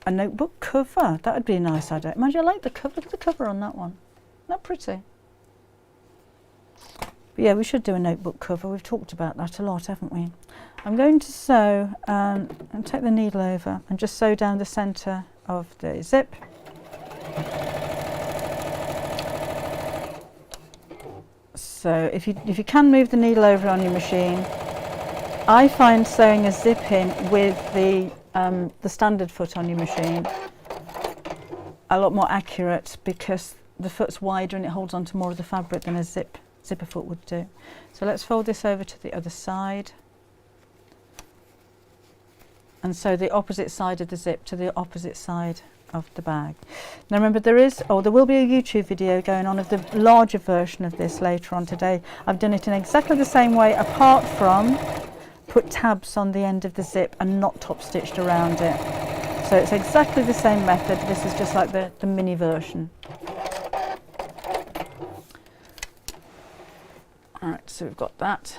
a notebook cover, that would be a nice idea. Mind you, I like the cover, look at the cover on that one. Isn't that pretty? But yeah, we should do a notebook cover. We've talked about that a lot, haven't we? I'm going to sew and take the needle over and just sew down the centre of the zip. So if you can move the needle over on your machine, I find sewing a zip in with the standard foot on your machine a lot more accurate, because the foot's wider and it holds onto more of the fabric than a zipper foot would do. So let's fold this over to the other side and sew the opposite side of the zip to the opposite side of the bag. Now remember, there will be a YouTube video going on of the larger version of this later on today. I've done it in exactly the same way, apart from put tabs on the end of the zip and not top stitched around it. So it's exactly the same method. This is just like the mini version. Alright, so we've got that.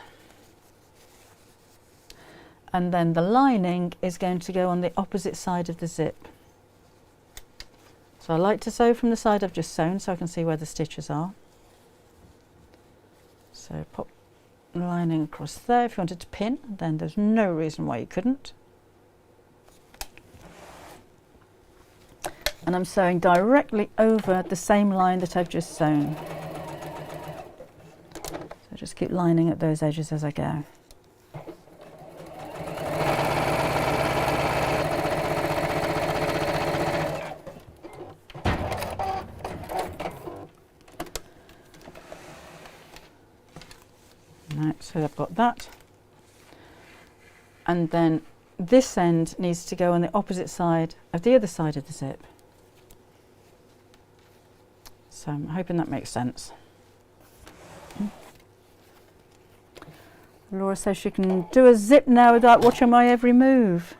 And then the lining is going to go on the opposite side of the zip. So I like to sew from the side I've just sewn so I can see where the stitches are. So pop the lining across there. If you wanted to pin, then there's no reason why you couldn't. And I'm sewing directly over the same line that I've just sewn. So just keep lining at those edges as I go. Right, so I've got that. And then this end needs to go on the opposite side of the other side of the zip. So I'm hoping that makes sense. Laura says she can do a zip now without watching my every move.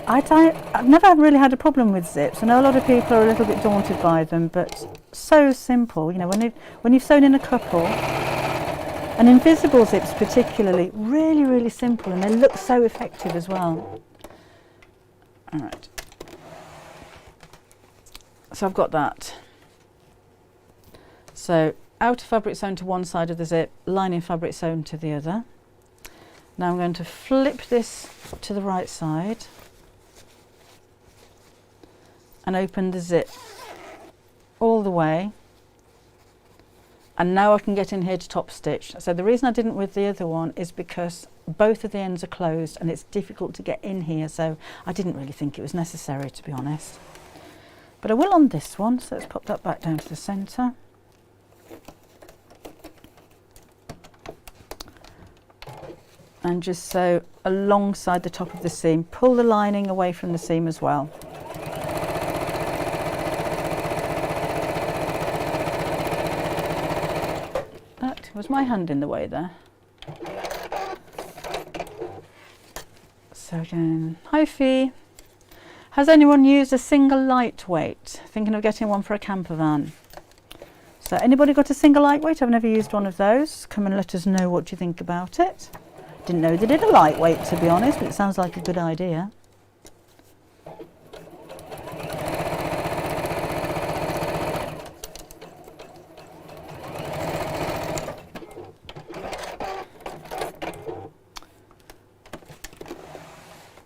I've never really had a problem with zips. I know a lot of people are a little bit daunted by them, but so simple. You know, when you've sewn in a couple, and invisible zips particularly, really, really simple, and they look so effective as well. All right. So I've got that. So outer fabric sewn to one side of the zip, lining fabric sewn to the other. Now I'm going to flip this to the right side and open the zip all the way. And now I can get in here to top stitch. So the reason I didn't with the other one is because both of the ends are closed and it's difficult to get in here, so I didn't really think it was necessary, to be honest. But I will on this one, so let's pop that back down to the centre. And just sew alongside the top of the seam. Pull the lining away from the seam as well. Was my hand in the way there? So again, hi Fee. Has anyone used a single lightweight? Thinking of getting one for a camper van. So anybody got a single lightweight? I've never used one of those. Come and let us know what you think about it. Didn't know they did a lightweight, to be honest, but it sounds like a good idea.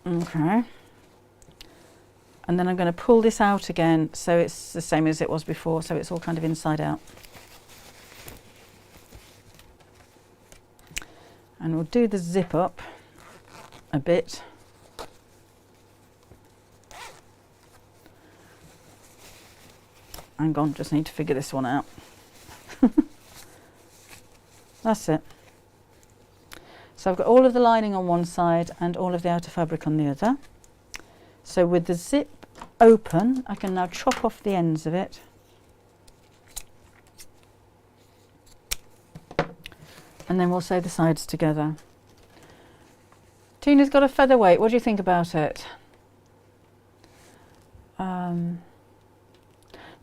Okay, and then I'm going to pull this out again so it's the same as it was before, so it's all kind of inside out. And we'll do the zip up a bit. Hang on, just need to figure this one out. That's it. So I've got all of the lining on one side and all of the outer fabric on the other. So with the zip open, I can now chop off the ends of it. And then we'll sew the sides together. Tina's got a featherweight. What do you think about it?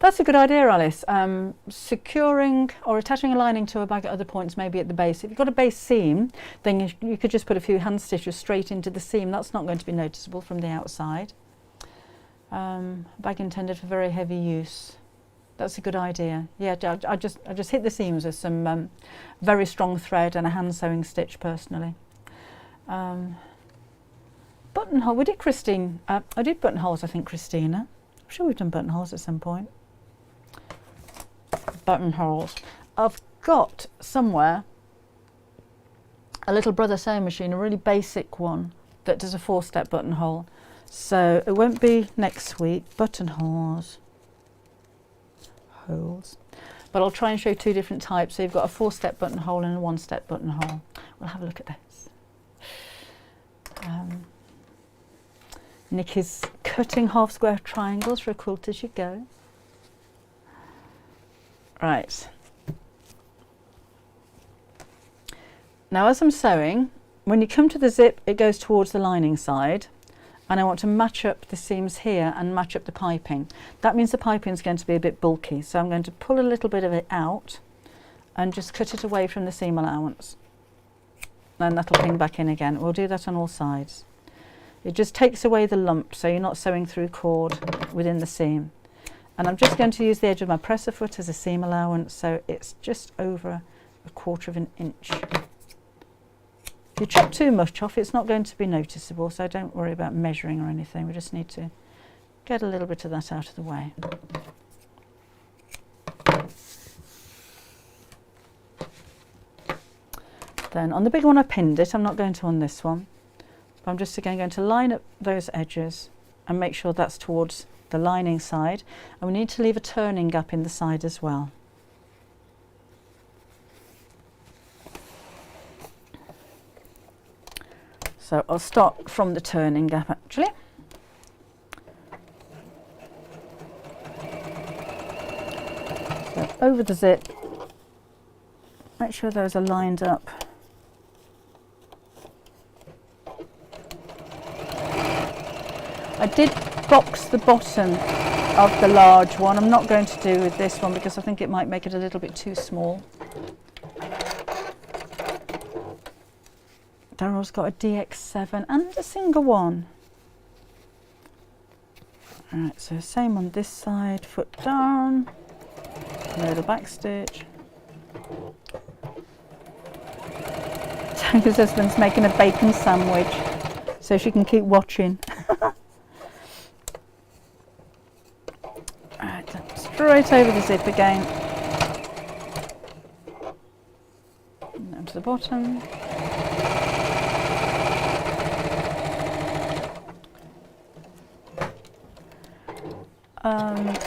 That's a good idea, Alice. Securing or attaching a lining to a bag at other points, maybe at the base. If you've got a base seam, then you could just put a few hand stitches straight into the seam. That's not going to be noticeable from the outside. Bag intended for very heavy use. That's a good idea. Yeah, I just hit the seams with some very strong thread and a hand sewing stitch personally. Buttonhole. We did Christine. I did buttonholes, I think, Christina. I'm sure we've done buttonholes at some point. Buttonholes. I've got somewhere a little Brother sewing machine, a really basic one that does a 4-step buttonhole. So it won't be next week. Buttonholes. Holes. But I'll try and show 2 different types. So you've got a 4-step buttonhole and a 1-step buttonhole. We'll have a look at this. Nick is cutting half square triangles for a quilt as you go. Right. Now as I'm sewing, when you come to the zip, it goes towards the lining side. And I want to match up the seams here and match up the piping. That means the piping is going to be a bit bulky. So I'm going to pull a little bit of it out and just cut it away from the seam allowance. Then that'll ping back in again. We'll do that on all sides. It just takes away the lump, so you're not sewing through cord within the seam. And I'm just going to use the edge of my presser foot as a seam allowance, so it's just over 1/4 of an inch. If you chop too much off, it's not going to be noticeable, so don't worry about measuring or anything. We just need to get a little bit of that out of the way. Then on the big one I pinned it. I'm not going to on this one. But I'm just again going to line up those edges and make sure that's towards the lining side. And we need to leave a turning gap in the side as well. So I'll start from the turning gap actually. So over the zip, make sure those are lined up. I did box the bottom of the large one. I'm not going to do with this one because I think it might make it a little bit too small. Daryl's got a DX7 and a single one. Alright, so same on this side, foot down, load a back stitch. Tanya's husband's making a bacon sandwich so she can keep watching. Alright, straight over the zip again. And down to the bottom.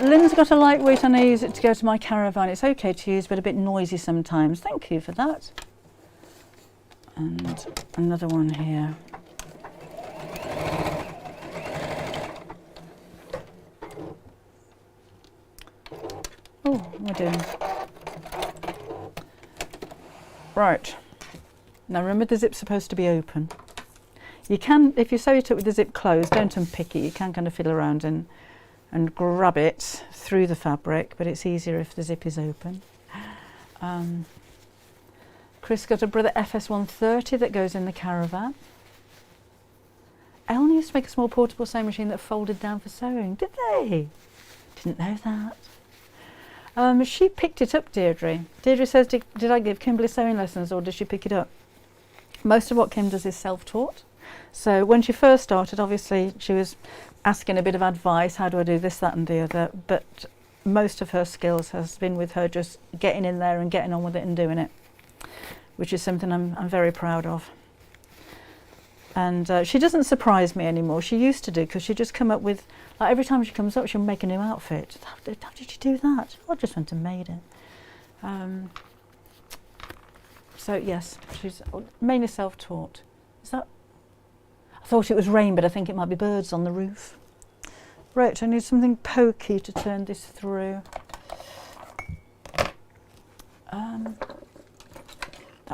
Lynn's got a lightweight and I use it to go to my caravan. It's okay to use, but a bit noisy sometimes. Thank you for that. And another one here. Oh, what am I doing? Right. Now remember, the zip's supposed to be open. You can, if you sew it up with the zip closed, don't unpick it. You can kind of fiddle around and grab it through the fabric, but it's easier if the zip is open. Chris got a brother FS130 that goes in the caravan. Ellen used to make a small portable sewing machine that folded down for sewing. Did they? Didn't know that. She picked it up, Deirdre. Deirdre says, did I give Kimberly sewing lessons or did she pick it up? Most of what Kim does is self-taught. So when she first started, obviously she was asking a bit of advice, how do I do this, that and the other, but most of her skills has been with her just getting in there and getting on with it and doing it, which is something I'm very proud of. And she doesn't surprise me anymore. She used to do, because she'd just come up with, like every time she comes up she'll make a new outfit. How did you do that? I just went and made it. So yes, she's mainly self-taught. Is that? I thought it was rain, but I think it might be birds on the roof. Right, I need something pokey to turn this through. That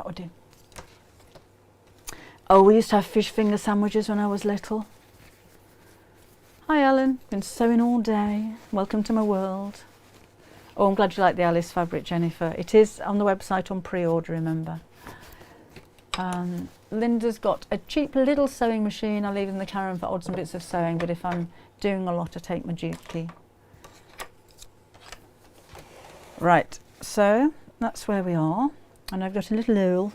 would do. Oh, we used to have fish finger sandwiches when I was little. Hi Ellen, been sewing all day. Welcome to my world. Oh, I'm glad you like the Alice fabric, Jennifer. It is on the website on pre-order, remember. Linda's got a cheap little sewing machine I leave in the caravan for odds and bits of sewing, but if I'm doing a lot I take my Juki. Right, so that's where we are, and I've got a little hole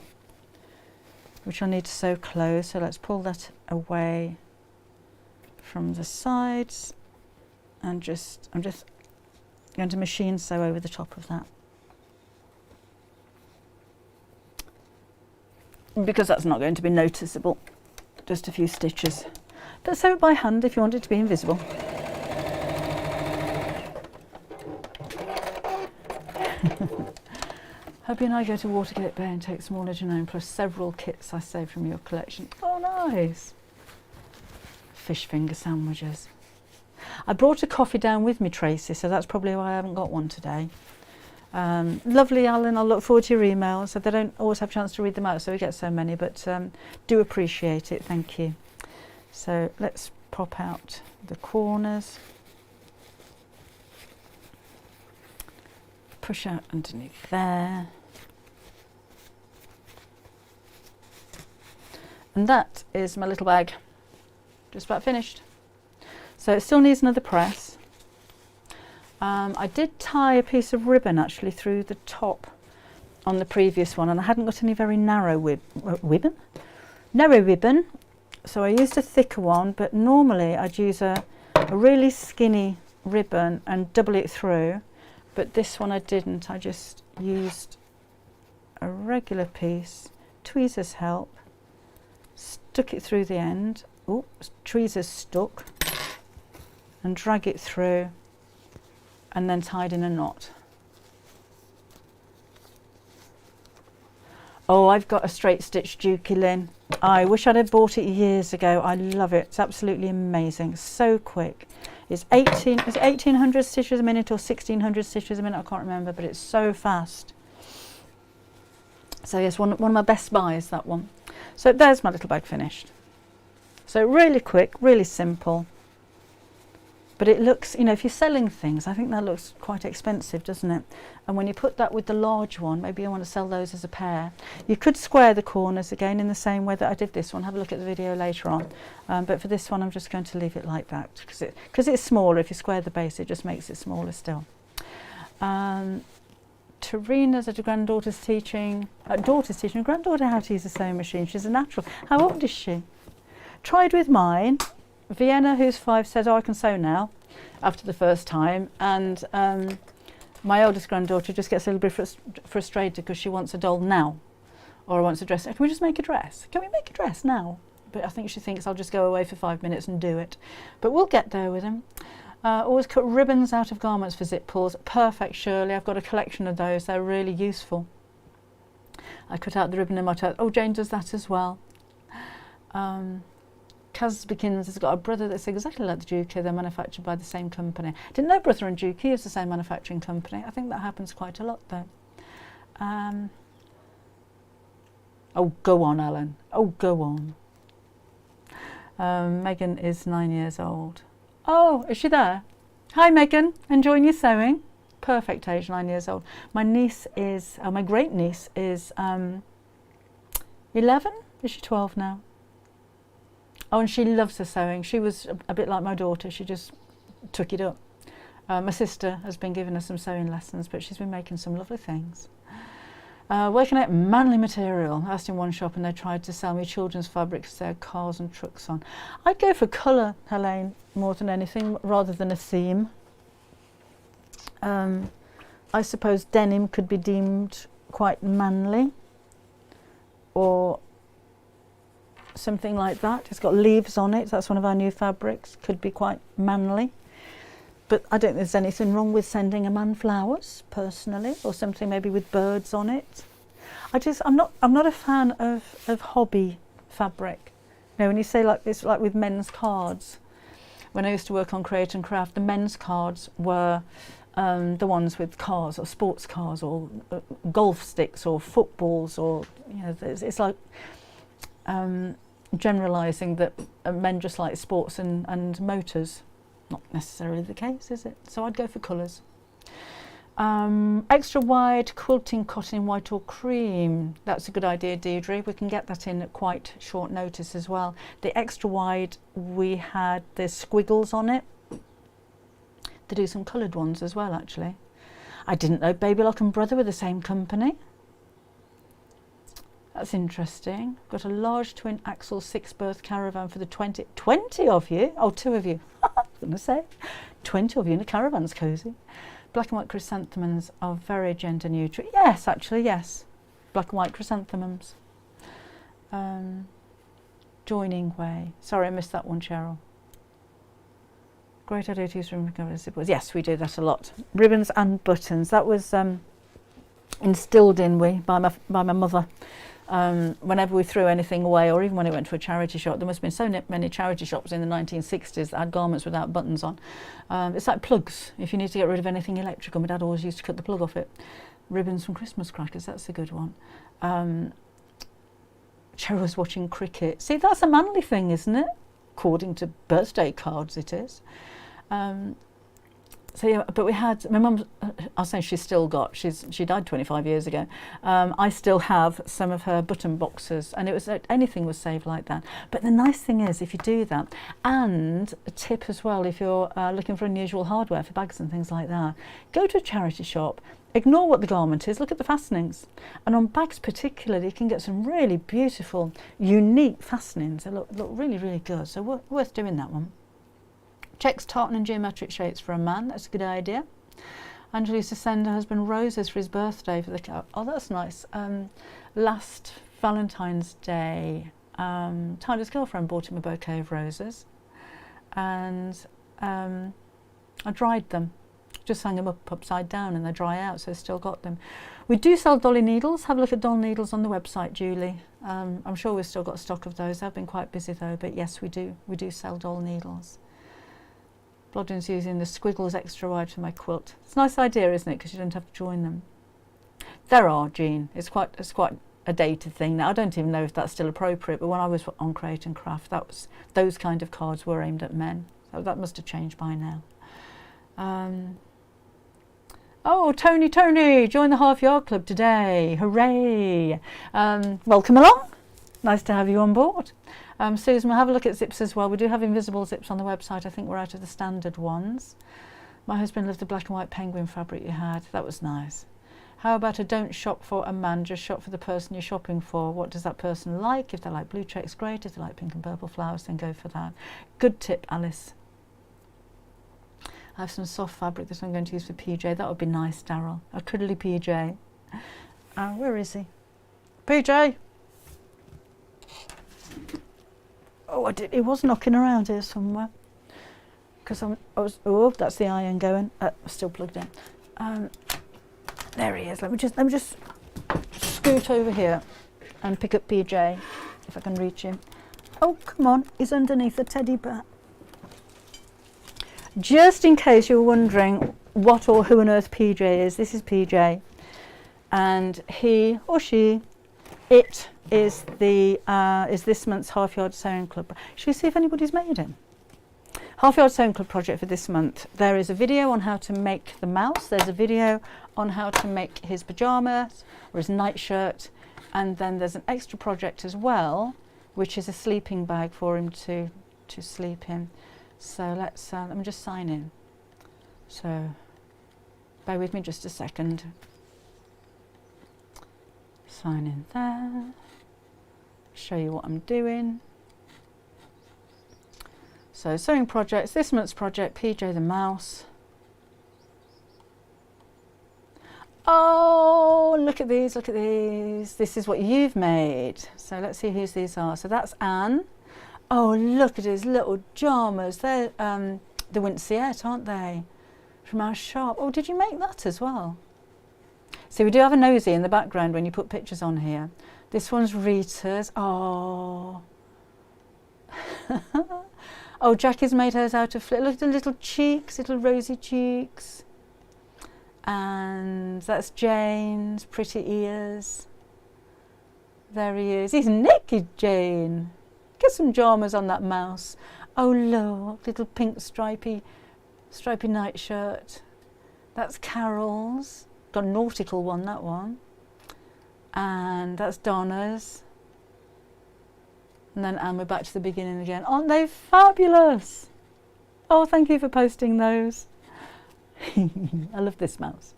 which I need to sew close, so let's pull that away from the sides and I'm just going to machine sew over the top of that, because that's not going to be noticeable, just a few stitches. But sew it by hand if you want it to be invisible. Hubby and I go to Watergate Bay and take small home plus several kits I saved from your collection. Oh nice! Fish finger sandwiches. I brought a coffee down with me, Tracy, so that's probably why I haven't got one today. Lovely, Alan. I'll look forward to your emails. So they don't always have a chance to read them out, so we get so many, but do appreciate it. Thank you. So let's pop out the corners. Push out underneath there. And that is my little bag. Just about finished. So it still needs another press. I did tie a piece of ribbon actually through the top on the previous one, and I hadn't got any very narrow ribbon, so I used a thicker one, but normally I'd use a really skinny ribbon and double it through, but this one I didn't. I just used a regular piece, tweezers help, stuck it through the end. Oh, tweezers stuck, and drag it through and then tied in a knot. Oh, I've got a straight stitch Juki, Lynn. I wish I'd have bought it years ago. I love it. It's absolutely amazing. So quick. It's 1800 stitches a minute or 1600 stitches a minute. I can't remember, but it's so fast. So yes, one of my best buys, that one. So there's my little bag finished. So really quick, really simple. But it looks, you know, if you're selling things, I think that looks quite expensive, doesn't it? And when you put that with the large one, maybe you want to sell those as a pair. You could square the corners again in the same way that I did this one. Have a look at the video later on. But for this one, I'm just going to leave it like that because it's smaller. If you square the base, it just makes it smaller still. Tarina's at her granddaughter's teaching, her granddaughter how to use a sewing machine. She's a natural. How old is she? Tried with mine. Vienna, who's 5, said, oh, I can sew now after the first time. And my oldest granddaughter just gets a little bit frustrated because she wants a doll now or wants a dress. Can we just make a dress? Can we make a dress now? But I think she thinks I'll just go away for 5 minutes and do it. But we'll get there with them. Always cut ribbons out of garments for zip pulls. Perfect, Shirley. I've got a collection of those. They're really useful. I cut out the ribbon in my tote. Oh, Jane does that as well. Kaz Bickins has got a brother that's exactly like the Juki. They're manufactured by the same company. Didn't know Brother and Juki is the same manufacturing company. I think that happens quite a lot though. Oh, go on, Ellen. Oh, go on. Megan is 9 years old. Oh, is she there? Hi, Megan. Enjoying your sewing? Perfect age, 9 years old. My niece is, my great niece is 11? Is she 12 now? Oh, and she loves her sewing. She was a bit like my daughter. She just took it up. My sister has been giving her some sewing lessons, but she's been making some lovely things. Working out manly material. I asked in one shop and they tried to sell me children's fabrics they had cars and trucks on. I'd go for colour, Helene, more than anything, rather than a theme. I suppose denim could be deemed quite manly, or something like that. It's got leaves on it. That's one of our new fabrics. Could be quite manly. But I don't think there's anything wrong with sending a man flowers, personally, or something maybe with birds on it. I'm not a fan of hobby fabric. You know, when you say like it's like with men's cards. When I used to work on Create and Craft, the men's cards were the ones with cars or sports cars or golf sticks or footballs, or you know, it's like generalising that men just like sports and motors. Not necessarily the case, is it? So I'd go for colours. Extra wide quilting cotton in white or cream. That's a good idea, Deirdre. We can get that in at quite short notice as well. The extra wide, we had the squiggles on it. They do some coloured ones as well, actually. I didn't know Babylock and Brother were the same company. That's interesting. Got a large twin axle 6-berth caravan for the 20 of you? Oh, 2 of you. I was going to say 20 of you in a caravan's cosy. Black and white chrysanthemums are very gender neutral. Yes, actually, yes. Black and white chrysanthemums. Joining way. Sorry, I missed that one, Cheryl. Great idea to use ribbon covers. Yes, we do that a lot. Ribbons and buttons. That was instilled in me by my mother. Whenever we threw anything away, or even when it went to a charity shop, there must have been so many charity shops in the 1960s that had garments without buttons on. It's like plugs. If you need to get rid of anything electrical, my dad always used to cut the plug off it. Ribbons from Christmas crackers, that's a good one. Cheryl's watching cricket. See, that's a manly thing, isn't it? According to birthday cards, it is. So yeah, but we had, my mum, I'll say she's still got, she died 25 years ago. I still have some of her button boxes, and it was, anything was saved like that. But the nice thing is, if you do that, and a tip as well, if you're looking for unusual hardware for bags and things like that, go to a charity shop, ignore what the garment is, look at the fastenings. And on bags particularly, you can get some really beautiful, unique fastenings. They look really, really good. So worth doing that one. Checks tartan and geometric shapes for a man. That's a good idea. Angela used to send her husband roses for his birthday for the cat. Oh, that's nice. Last Valentine's Day, Tyler's girlfriend bought him a bouquet of roses, and I dried them. Just hang them up upside down and they dry out, so I've still got them. We do sell dolly needles. Have a look at doll needles on the website, Julie. I'm sure we've still got stock of those. I've been quite busy though, but yes, we do say doll needles. Blodden's using the squiggles extra wide for my quilt. It's a nice idea, isn't it? Because you don't have to join them. There are, Jean. It's quite a dated thing now. I don't even know if that's still appropriate, but when I was on Create and Craft, those kind of cards were aimed at men. That must have changed by now. Oh, Tony, join the Half Yard Club today. Hooray. Welcome along. Nice to have you on board. Susan, we'll have a look at zips as well. We do have invisible zips on the website. I think we're out of the standard ones. My husband loved the black and white penguin fabric you had. That was nice. How about a don't shop for a man, just shop for the person you're shopping for. What does that person like? If they like blue checks, great. If they like pink and purple flowers, then go for that. Good tip, Alice. I have some soft fabric that I'm going to use for PJ. That would be nice, Daryl. A cuddly PJ. Where is he? PJ! Oh, he was knocking around here somewhere. Oh, that's the iron going. Still plugged in. There he is. Let me just scoot over here and pick up PJ if I can reach him. Oh, come on, he's underneath the teddy bear. Just in case you're wondering what or who on earth PJ is, this is PJ, and he or she, it is this month's Half Yard Sewing Club. Shall we see if anybody's made him? Half Yard Sewing Club project for this month. There is a video on how to make the mouse. There's a video on how to make his pyjamas or his nightshirt, and then there's an extra project as well, which is a sleeping bag for him to sleep in. So let me just sign in. So bear with me just a second. Sign in there. Show you what I'm doing. So sewing projects, this month's project, PJ the mouse. Oh, look at these, look at these. This is what you've made. So let's see whose these are. So that's Anne. Oh, look at his little pyjamas. They're the Winciette, aren't they? From our shop. Oh, did you make that as well? So we do have a nosy in the background when you put pictures on here. This one's Rita's. Oh. Oh, Jackie's made hers out of flip. Look at the little cheeks, little rosy cheeks. And that's Jane's, pretty ears. There he is. He's naked, Jane. Get some pyjamas on that mouse. Oh, look, little pink stripy nightshirt. That's Carol's. Got a nautical one, that one. And that's Donna's. And then we're back to the beginning again. Aren't they fabulous? Oh, thank you for posting those. I love this mouse.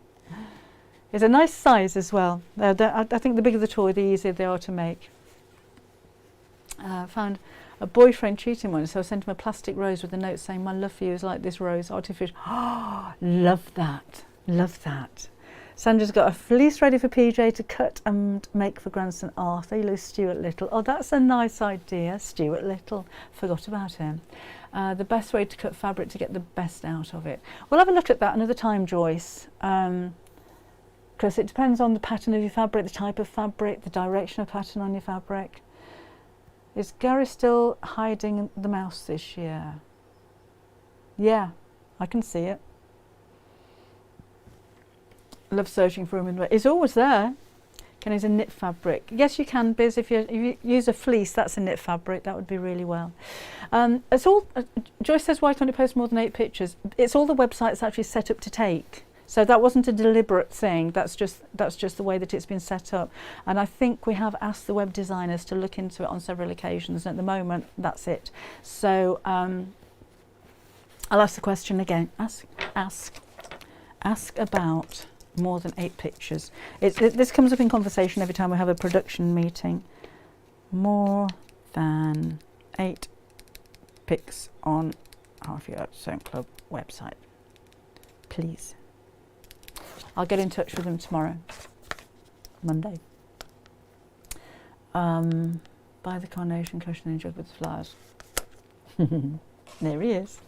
It's a nice size as well. I think the bigger the toy, the easier they are to make. I found a boyfriend cheating once, so I sent him a plastic rose with a note saying, "My love for you is like this rose, artificial." Oh, love that. Love that. Sandra's got a fleece ready for PJ to cut and make for grandson Arthur. He loves Stuart Little. Oh, that's a nice idea. Stuart Little. Forgot about him. The best way to cut fabric to get the best out of it. We'll have a look at that another time, Joyce. Because it depends on the pattern of your fabric, the type of fabric, the direction of pattern on your fabric. Is Gary still hiding the mouse this year? Yeah, I can see it. Love searching for him. It's always there. Can use a knit fabric? Yes, you can, Biz. If you use a fleece, that's a knit fabric. That would be really well. It's all. Joyce says, "Why can't you post more than 8 pictures?" It's all the website's actually set up to take. So that wasn't a deliberate thing. That's just the way that it's been set up. And I think we have asked the web designers to look into it on several occasions. And at the moment, that's it. So I'll ask the question again. Ask about more than 8 pictures. This comes up in conversation every time we have a production meeting. More than 8 pics on Half Yard Sewing Club website, please. I'll get in touch with them tomorrow, Monday. Buy the carnation cushion and jug with flowers. There he is.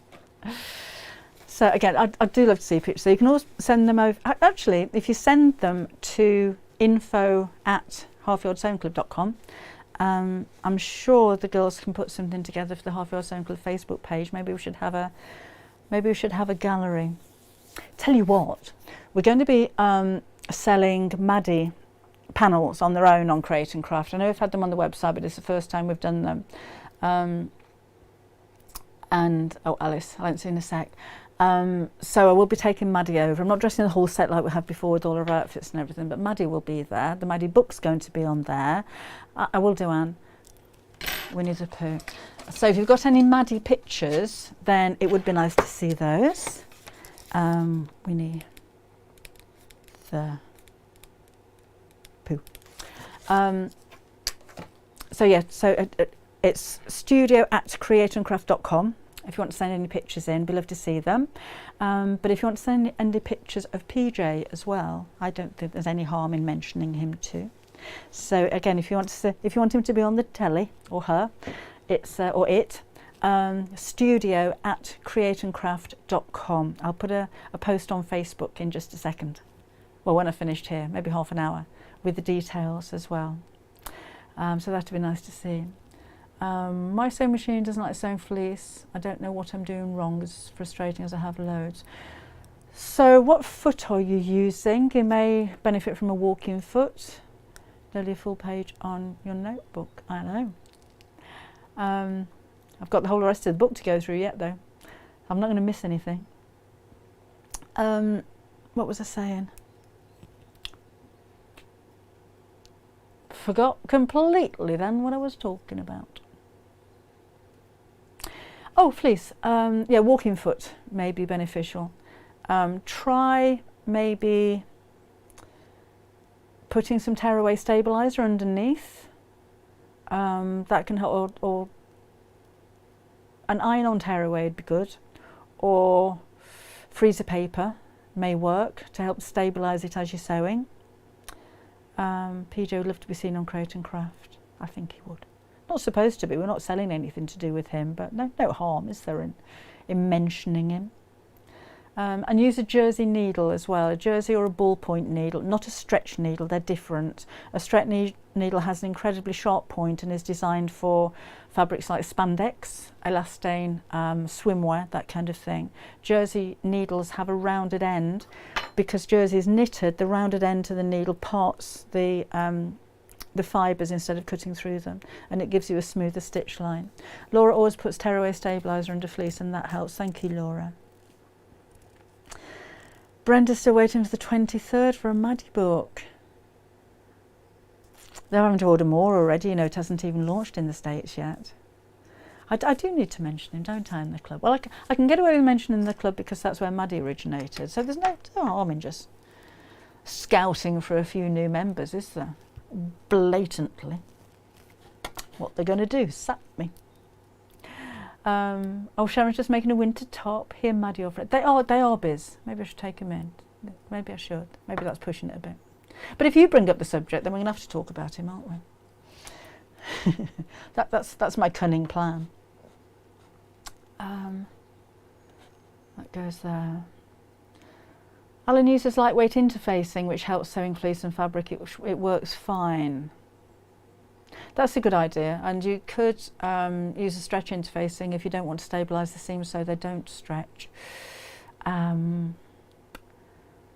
So again, I do love to see pictures. So you can always send them over. Actually, if you send them to info@halfyardsewingclub.com, I'm sure the girls can put something together for the Half Yard Sewing Club Facebook page. Maybe we should have a gallery. Tell you what, we're going to be selling Maddie panels on their own on Create and Craft. I know we've had them on the website, but it's the first time we've done them. And, oh, Alice, I won't see in a sec. So I will be taking Maddie over. I'm not dressing the whole set like we have before with all of our outfits and everything, but Maddie will be there. The Maddie book's going to be on there. I will do, Anne. Winnie the Pooh. So if you've got any Maddie pictures, then it would be nice to see those. Winnie the Pooh. So yeah, so it's studio@createandcraft.com. If you want to send any pictures in, we'd love to see them. But if you want to send any pictures of PJ as well, I don't think there's any harm in mentioning him too. So again, if you want him to be on the telly, or her, it's or it, studio@createandcraft.com. I'll put a post on Facebook in just a second. Well, when I've finished here, maybe half an hour, with the details as well. So that'd be nice to see. My sewing machine doesn't like sewing fleece. I don't know what I'm doing wrong, as frustrating as I have loads. So what foot are you using? You may benefit from a walking foot. Nearly a full page on your notebook, I know. I've got the whole rest of the book to go through yet though. I'm not going to miss anything. What was I saying? Forgot completely then what I was talking about. Oh, fleece. Yeah, walking foot may be beneficial. Try maybe putting some tearaway stabilizer underneath. That can help, or an iron-on tearaway would be good, or freezer paper may work to help stabilize it as you're sewing. PJ would love to be seen on Create and Craft. I think he would. Not supposed to be, we're not selling anything to do with him, but no harm is there in mentioning him. And use a jersey needle as well, a jersey or a ballpoint needle, not a stretch needle, they're different. A stretch needle has an incredibly sharp point and is designed for fabrics like spandex, elastane, swimwear, that kind of thing. Jersey needles have a rounded end. Because jersey is knitted, the rounded end to the needle parts the fibres instead of cutting through them, and it gives you a smoother stitch line. Laura always puts tearaway stabiliser under fleece and that helps. Thank you, Laura. Brenda's still waiting for the 23rd for a Maddie book. They're having to order more already, you know, it hasn't even launched in the States yet. I do need to mention him, don't I, in the club? Well, I can get away with mentioning the club because that's where Maddie originated, so there's no harm in just scouting for a few new members, is there? Blatantly. What they're going to do, sack me. Oh, Sharon's just making a winter top. Here, Maddie offer it. They are biz. Maybe I should take them in. Maybe I should. Maybe that's pushing it a bit. But if you bring up the subject, then we're going to have to talk about him, aren't we? That's my cunning plan. That goes there. Alan uses lightweight interfacing, which helps sewing fleece and fabric. It works fine. That's a good idea, and you could use a stretch interfacing if you don't want to stabilise the seams so they don't stretch.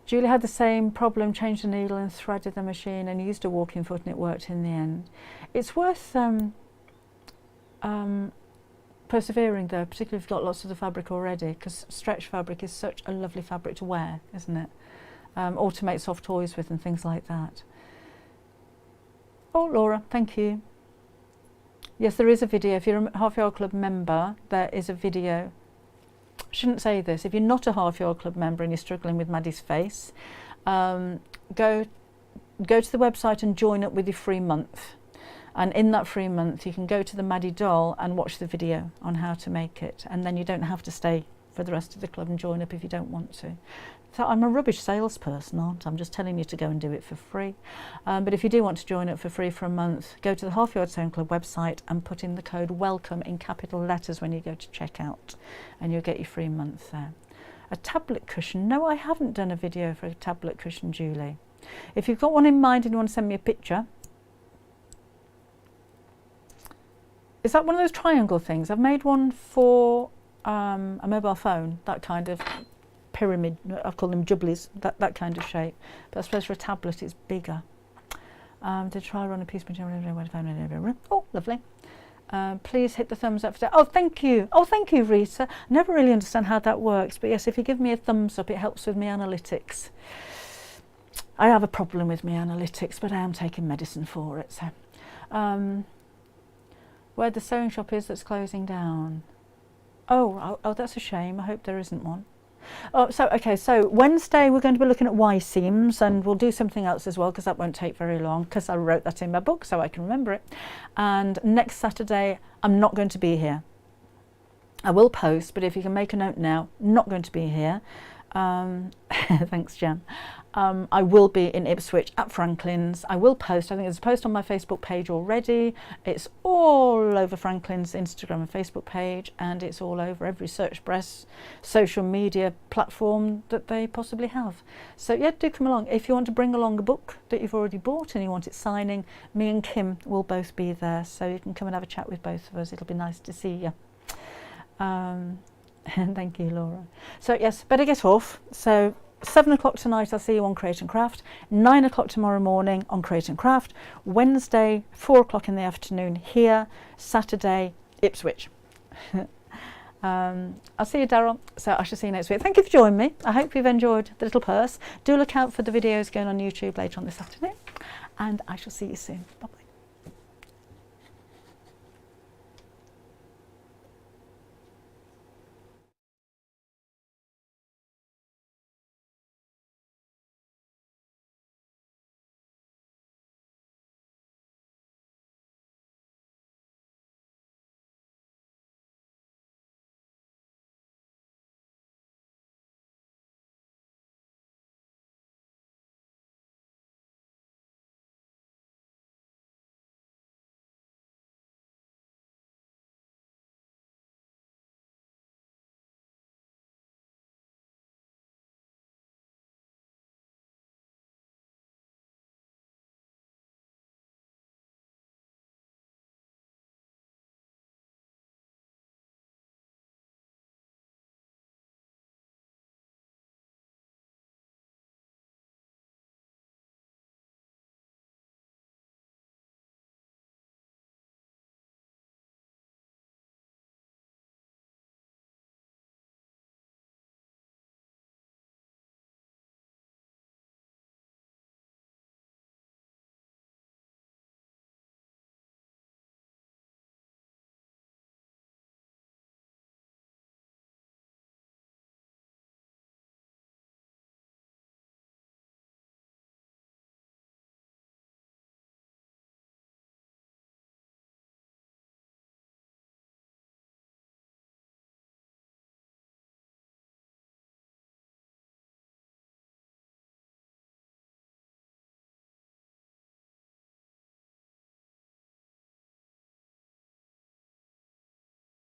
Julie had the same problem, changed the needle and threaded the machine and used a walking foot and it worked in the end. It's worth persevering though, particularly if you've got lots of the fabric already, because stretch fabric is such a lovely fabric to wear, isn't it? Or to make soft toys with and things like that. Oh, Laura, thank you. Yes, there is a video. If you're a Half Yard Club member, there is a video. I shouldn't say this. If you're not a Half Yard Club member and you're struggling with Maddie's face, go to the website and join up with your free month. And in that free month, you can go to the Maddie doll and watch the video on how to make it. And then you don't have to stay for the rest of the club and join up if you don't want to. So I'm a rubbish salesperson, aren't I? I'm just telling you to go and do it for free. But if you do want to join up for free for a month, go to the Half Yard Sewing Club website and put in the code WELCOME in capital letters when you go to checkout, and you'll get your free month there. A tablet cushion? No, I haven't done a video for a tablet cushion, Julie. If you've got one in mind and you want to send me a picture. Is that one of those triangle things? I've made one for a mobile phone, that kind of pyramid, I call them jubblies, that kind of shape. But I suppose for a tablet it's bigger. To try run a piece of material. Oh, lovely. Please hit the thumbs up. Oh, thank you. Oh, thank you, Rita. I never really understand how that works, but yes, if you give me a thumbs up, it helps with my analytics. I have a problem with my analytics, but I am taking medicine for it. So, where the sewing shop is that's closing down. Oh, that's a shame. I hope there isn't one. Oh, so okay, so Wednesday we're going to be looking at Y seams, and we'll do something else as well because that won't take very long because I wrote that in my book so I can remember it. And next Saturday I'm not going to be here. I will post, but if you can make a note now, not going to be here. Thanks, Jan. I will be in Ipswich at Franklin's. I will post. I think there's a post on my Facebook page already. It's all over Franklin's Instagram and Facebook page, and it's all over every Searchpress social media platform that they possibly have. So yeah, do come along. If you want to bring along a book that you've already bought and you want it signing, me and Kim will both be there, so you can come and have a chat with both of us. It'll be nice to see you. Thank you, Laura. So yes, better get off. So 7 o'clock tonight I'll see you on Create and Craft, 9 o'clock tomorrow morning on Create and Craft, Wednesday 4 o'clock in the afternoon here, Saturday Ipswich. I'll see you, Daryl. So I shall see you next week. Thank you for joining me. I hope you've enjoyed the little purse. Do look out for the videos going on YouTube later on this afternoon, and I shall see you soon. Bye bye.